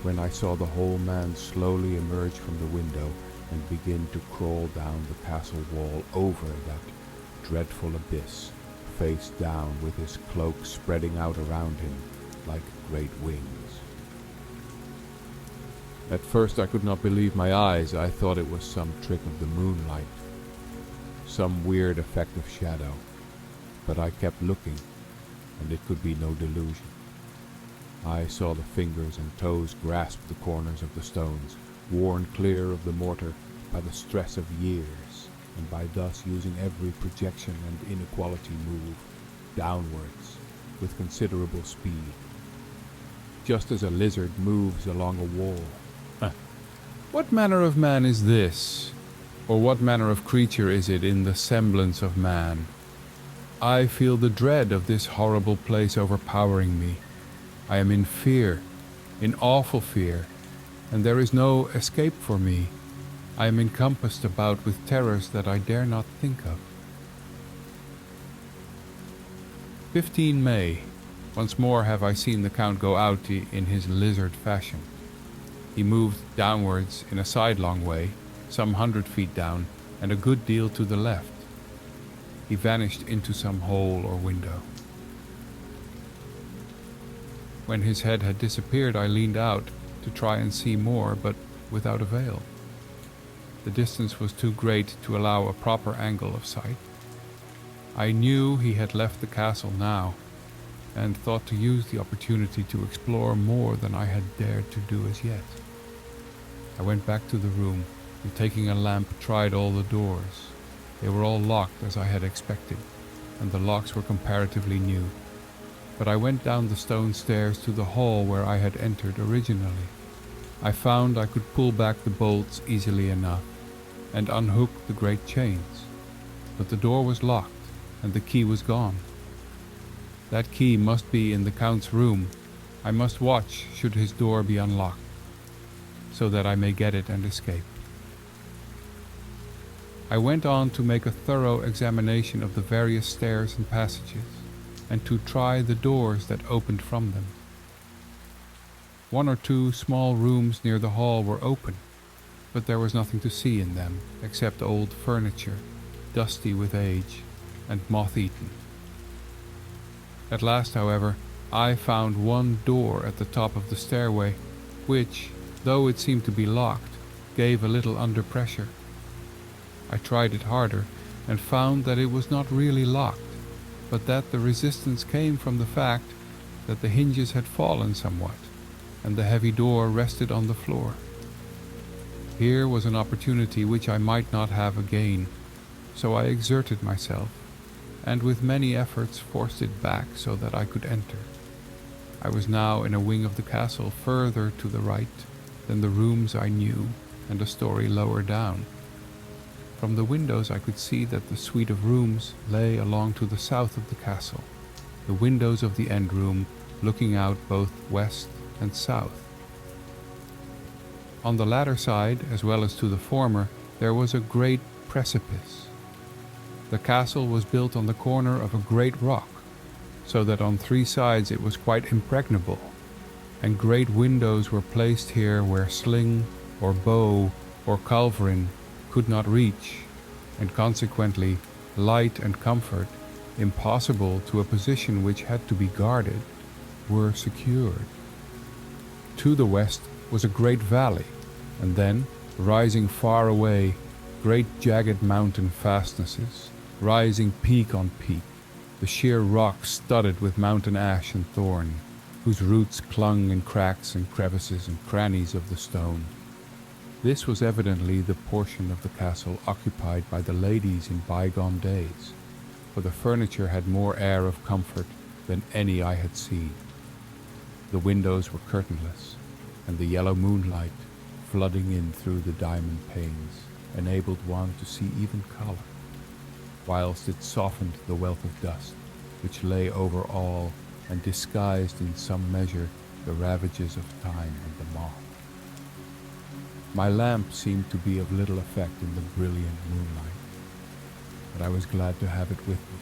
when I saw the whole man slowly emerge from the window and begin to crawl down the castle wall over that dreadful abyss, face down with his cloak spreading out around him like great wings. At first I could not believe my eyes. I thought it was some trick of the moonlight, some weird effect of shadow, but I kept looking, and it could be no delusion. I saw the fingers and toes grasp the corners of the stones, worn clear of the mortar by the stress of years, and by thus using every projection and inequality move downwards with considerable speed, just as a lizard moves along a wall. What manner of man is this? Or what manner of creature is it in the semblance of man? I feel the dread of this horrible place overpowering me. I am in fear, in awful fear, and there is no escape for me. I am encompassed about with terrors that I dare not think of. 15 May. Once more have I seen the Count go out in his lizard fashion. He moved downwards in a sidelong way, some 100 feet down, and a good deal to the left. He vanished into some hole or window. When his head had disappeared, I leaned out to try and see more, but without avail. The distance was too great to allow a proper angle of sight. I knew he had left the castle now, and thought to use the opportunity to explore more than I had dared to do as yet. I went back to the room, and taking a lamp tried all the doors. They were all locked as I had expected, and the locks were comparatively new. But I went down the stone stairs to the hall where I had entered originally. I found I could pull back the bolts easily enough, and unhook the great chains. But the door was locked, and the key was gone. That key must be in the Count's room. I must watch should his door be unlocked, so that I may get it and escape. I went on to make a thorough examination of the various stairs and passages, and to try the doors that opened from them. One or two small rooms near the hall were open, but there was nothing to see in them except old furniture, dusty with age and moth-eaten. At last, however, I found one door at the top of the stairway, which, though it seemed to be locked, gave a little under pressure. I tried it harder and found that it was not really locked, but that the resistance came from the fact that the hinges had fallen somewhat, and the heavy door rested on the floor. Here was an opportunity which I might not have again, so I exerted myself, and with many efforts forced it back so that I could enter. I was now in a wing of the castle further to the right than the rooms I knew, and a story lower down. From the windows I could see that the suite of rooms lay along to the south of the castle, the windows of the end room looking out both west and south. On the latter side, as well as to the former, there was a great precipice. The castle was built on the corner of a great rock, so that on three sides it was quite impregnable, and great windows were placed here where sling or bow or culverin could not reach, and consequently light and comfort, impossible to a position which had to be guarded, were secured. To the west was a great valley, and then, rising far away, great jagged mountain fastnesses, rising peak on peak, the sheer rock studded with mountain ash and thorn, whose roots clung in cracks and crevices and crannies of the stone. This was evidently the portion of the castle occupied by the ladies in bygone days, for the furniture had more air of comfort than any I had seen. The windows were curtainless, and the yellow moonlight, flooding in through the diamond panes, enabled one to see even color, whilst it softened the wealth of dust which lay over all and disguised in some measure the ravages of time and the moth. My lamp seemed to be of little effect in the brilliant moonlight, but I was glad to have it with me,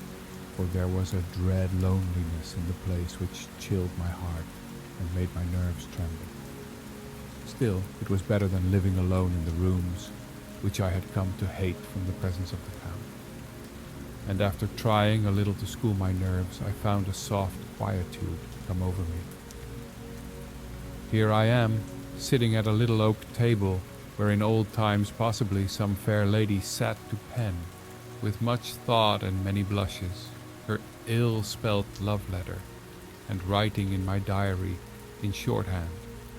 for there was a dread loneliness in the place which chilled my heart and made my nerves tremble. Still, it was better than living alone in the rooms which I had come to hate from the presence of the Count. And after trying a little to school my nerves, I found a soft quietude come over me. Here I am, sitting at a little oak table, where in old times possibly some fair lady sat to pen, with much thought and many blushes, her ill-spelt love letter, and writing in my diary, in shorthand,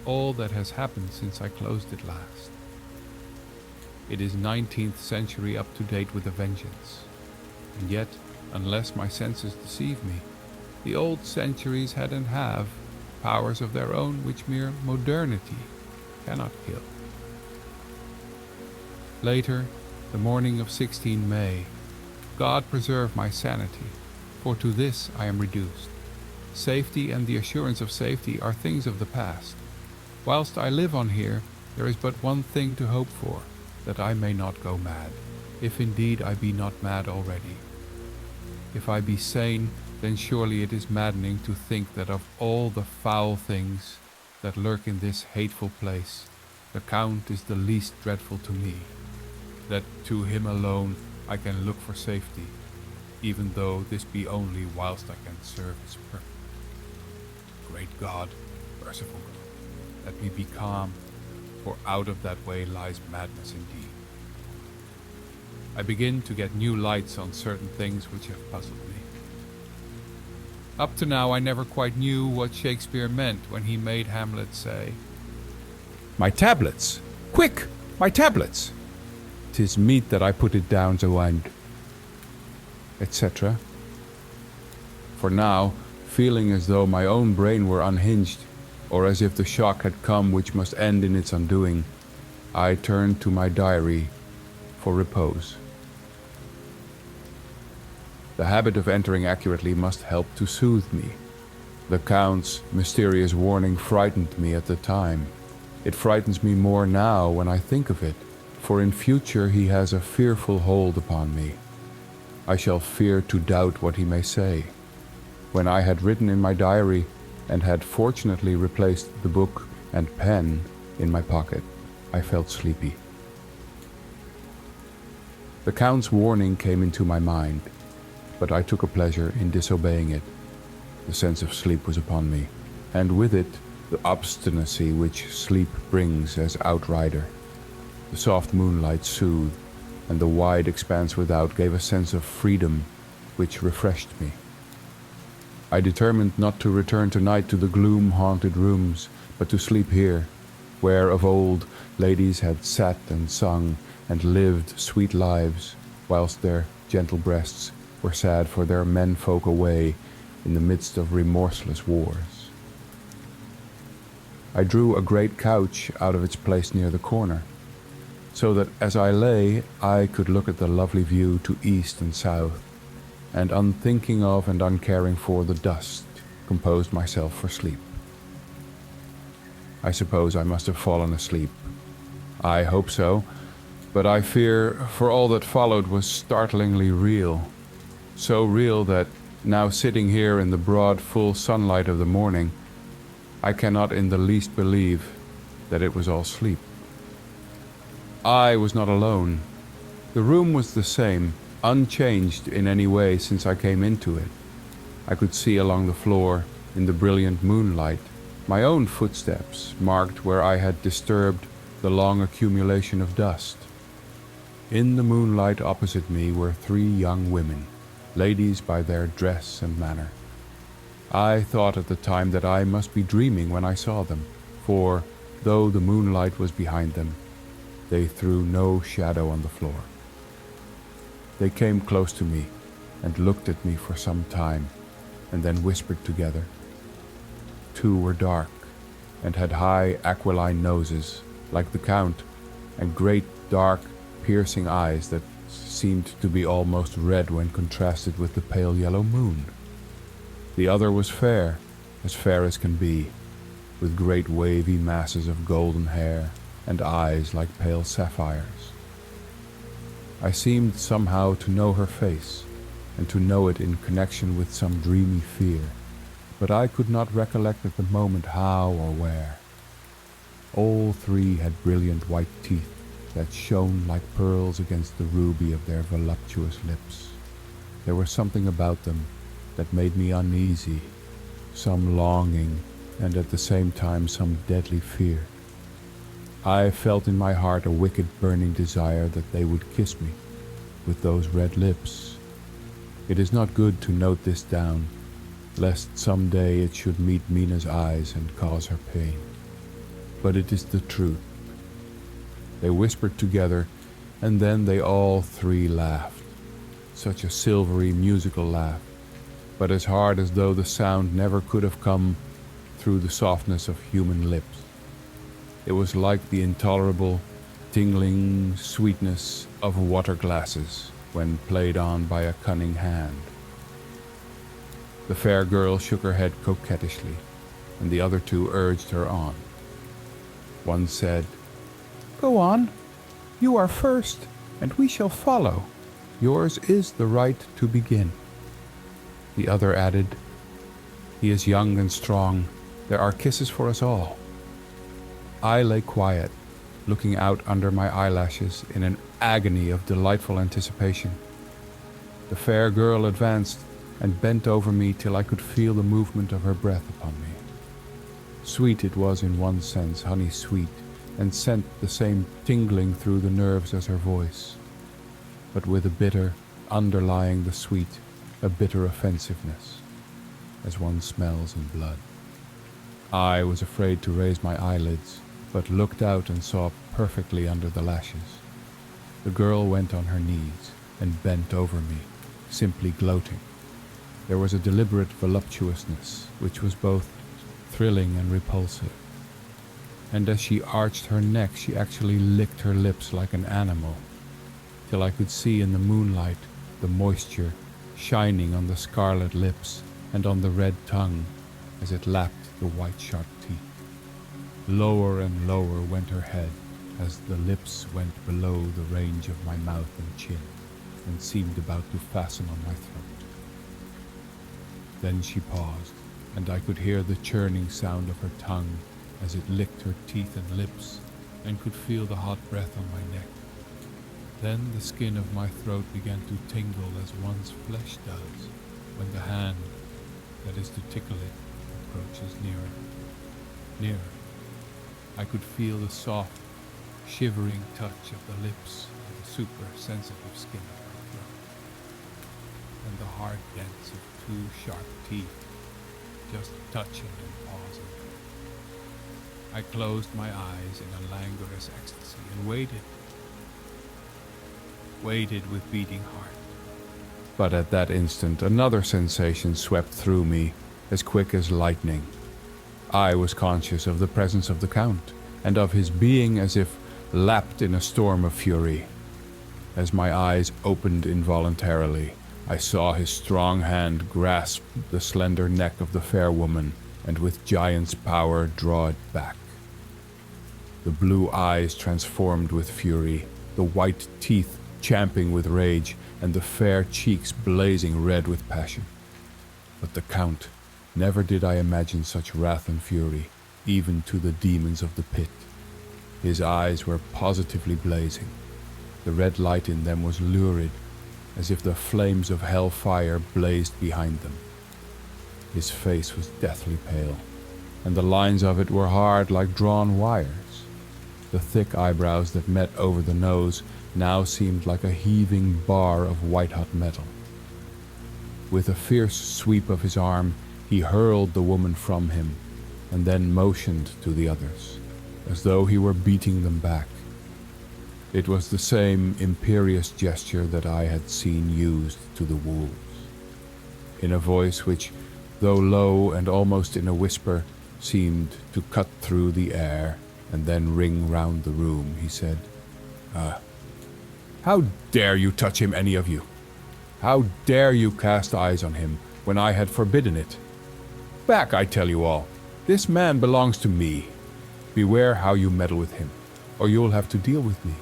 all that has happened since I closed it last. It is 19th century up to date with a vengeance, and yet, unless my senses deceive me, the old centuries had and have powers of their own which mere modernity cannot kill. Later, the morning of 16 May, God preserve my sanity, for to this I am reduced. Safety and the assurance of safety are things of the past. Whilst I live on here, there is but one thing to hope for, that I may not go mad, if indeed I be not mad already. If I be sane, then surely it is maddening to think that of all the foul things that lurk in this hateful place, the Count is the least dreadful to me, that to him alone I can look for safety, even though this be only whilst I can serve his purpose. Great God, merciful God, let me be calm, for out of that way lies madness indeed. I begin to get new lights on certain things which have puzzled me. Up to now, I never quite knew what Shakespeare meant when he made Hamlet say, "My tablets! Quick! My tablets! 'Tis meet that I put it down to end," etc. For now, feeling as though my own brain were unhinged, or as if the shock had come which must end in its undoing, I turned to my diary for repose. The habit of entering accurately must help to soothe me. The Count's mysterious warning frightened me at the time. It frightens me more now when I think of it, for in future he has a fearful hold upon me. I shall fear to doubt what he may say. When I had written in my diary and had fortunately replaced the book and pen in my pocket, I felt sleepy. The Count's warning came into my mind, but I took a pleasure in disobeying it. The sense of sleep was upon me, and with it the obstinacy which sleep brings as outrider. The soft moonlight soothed, and the wide expanse without gave a sense of freedom which refreshed me. I determined not to return tonight to the gloom-haunted rooms, but to sleep here, where of old ladies had sat and sung and lived sweet lives, whilst their gentle breasts were sad for their menfolk away in the midst of remorseless wars. I drew a great couch out of its place near the corner, so that as I lay I could look at the lovely view to east and south, and unthinking of and uncaring for the dust, composed myself for sleep. I suppose I must have fallen asleep. I hope so, but I fear for all that followed was startlingly real. So real that, now sitting here in the broad, full sunlight of the morning, I cannot in the least believe that it was all sleep. I was not alone. The room was the same, unchanged in any way since I came into it. I could see along the floor, in the brilliant moonlight, my own footsteps marked where I had disturbed the long accumulation of dust. In the moonlight opposite me were 3 young women, ladies by their dress and manner. I thought at the time that I must be dreaming when I saw them, for, though the moonlight was behind them, they threw no shadow on the floor. They came close to me and looked at me for some time, and then whispered together. 2 were dark, and had high aquiline noses, like the Count, and great dark piercing eyes that seemed to be almost red when contrasted with the pale yellow moon. The other was fair as can be, with great wavy masses of golden hair and eyes like pale sapphires. I seemed somehow to know her face, and to know it in connection with some dreamy fear, but I could not recollect at the moment how or where. All 3 had brilliant white teeth that shone like pearls against the ruby of their voluptuous lips. There was something about them that made me uneasy, some longing, and at the same time some deadly fear. I felt in my heart a wicked burning desire that they would kiss me with those red lips. It is not good to note this down, lest some day it should meet Mina's eyes and cause her pain. But it is the truth. They whispered together, and then they all 3 laughed. Such a silvery, musical laugh, but as hard as though the sound never could have come through the softness of human lips. It was like the intolerable, tingling sweetness of water glasses when played on by a cunning hand. The fair girl shook her head coquettishly, and the other 2 urged her on. One said, "Go on. You are first, and we shall follow. Yours is the right to begin." The other added, "He is young and strong. There are kisses for us all." I lay quiet, looking out under my eyelashes in an agony of delightful anticipation. The fair girl advanced and bent over me till I could feel the movement of her breath upon me. Sweet it was in one sense, honey sweet, and sent the same tingling through the nerves as her voice. but with a bitter, underlying the sweet, a bitter offensiveness, as one smells in blood. I was afraid to raise my eyelids, but looked out and saw perfectly under the lashes. The girl went on her knees and bent over me, simply gloating. There was a deliberate voluptuousness which was both thrilling and repulsive. And as she arched her neck, she actually licked her lips like an animal, till I could see in the moonlight the moisture shining on the scarlet lips and on the red tongue as it lapped the white sharp teeth. Lower and lower went her head as the lips went below the range of my mouth and chin and seemed about to fasten on my throat. Then she paused, and I could hear the churning sound of her tongue as it licked her teeth and lips, and could feel the hot breath on my neck. Then the skin of my throat began to tingle as one's flesh does when the hand that is to tickle it approaches nearer. Nearer. I could feel the soft, shivering touch of the lips and the super-sensitive skin of my throat, and the hard dents of two sharp teeth just touching and pausing. I closed my eyes in a languorous ecstasy and waited with beating heart. But at that instant another sensation swept through me as quick as lightning. I was conscious of the presence of the Count, and of his being as if lapped in a storm of fury. As my eyes opened involuntarily, I saw his strong hand grasp the slender neck of the fair woman, and with giant's power draw it back. The blue eyes transformed with fury, the white teeth champing with rage, and the fair cheeks blazing red with passion. But the Count, never did I imagine such wrath and fury, even to the demons of the pit. His eyes were positively blazing. The red light in them was lurid, as if the flames of hell fire blazed behind them. His face was deathly pale, and the lines of it were hard like drawn wires. The thick eyebrows that met over the nose now seemed like a heaving bar of white-hot metal. With a fierce sweep of his arm, he hurled the woman from him, and then motioned to the others, as though he were beating them back. It was the same imperious gesture that I had seen used to the wolves. In a voice which, though low and almost in a whisper, seemed to cut through the air and then ring round the room, he said, "How dare you touch him, any of you? How dare you cast eyes on him when I had forbidden it? Back, I tell you all. This man belongs to me. Beware how you meddle with him, or you'll have to deal with me."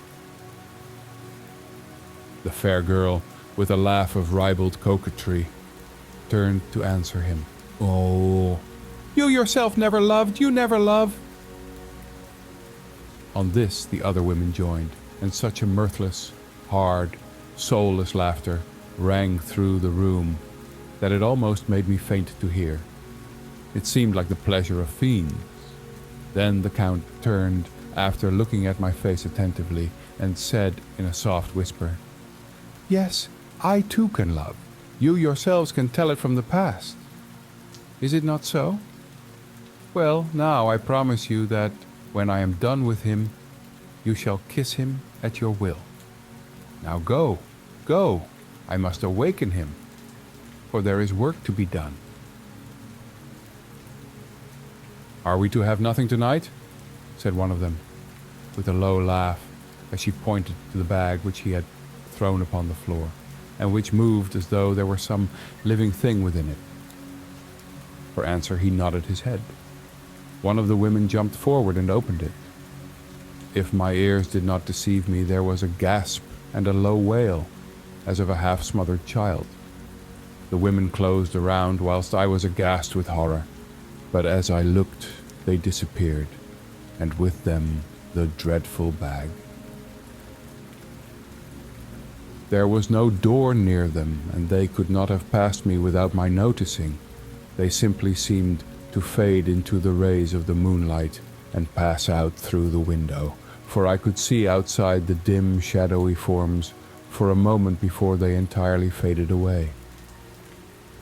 The fair girl, with a laugh of ribald coquetry, turned to answer him. "Oh, you yourself never loved, you never love." On this the other women joined, and such a mirthless, hard, soulless laughter rang through the room that it almost made me faint to hear. It seemed like the pleasure of fiends. Then the Count turned, after looking at my face attentively, and said in a soft whisper, "Yes, I too can love. You yourselves can tell it from the past. Is it not so? Well, now I promise you that when I am done with him, you shall kiss him at your will. Now go, go, I must awaken him, for there is work to be done." "Are we to have nothing tonight?" said one of them, with a low laugh, as she pointed to the bag which he had thrown upon the floor, and which moved as though there were some living thing within it. For answer he nodded his head. One of the women jumped forward and opened it. If my ears did not deceive me, there was a gasp and a low wail, as of a half-smothered child. The women closed around whilst I was aghast with horror, but as I looked, they disappeared, and with them the dreadful bag. There was no door near them, and they could not have passed me without my noticing. They simply seemed to fade into the rays of the moonlight and pass out through the window, for I could see outside the dim, shadowy forms for a moment before they entirely faded away.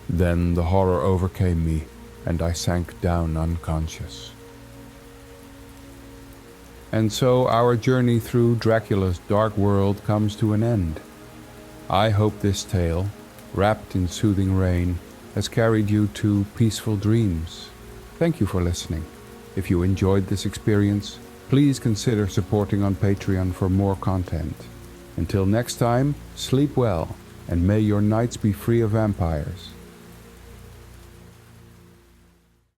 Then the horror overcame me, and I sank down unconscious. And so our journey through Dracula's dark world comes to an end. I hope this tale, wrapped in soothing rain, has carried you to peaceful dreams. Thank you for listening. If you enjoyed this experience, please consider supporting on Patreon for more content. Until next time, sleep well, and may your nights be free of vampires.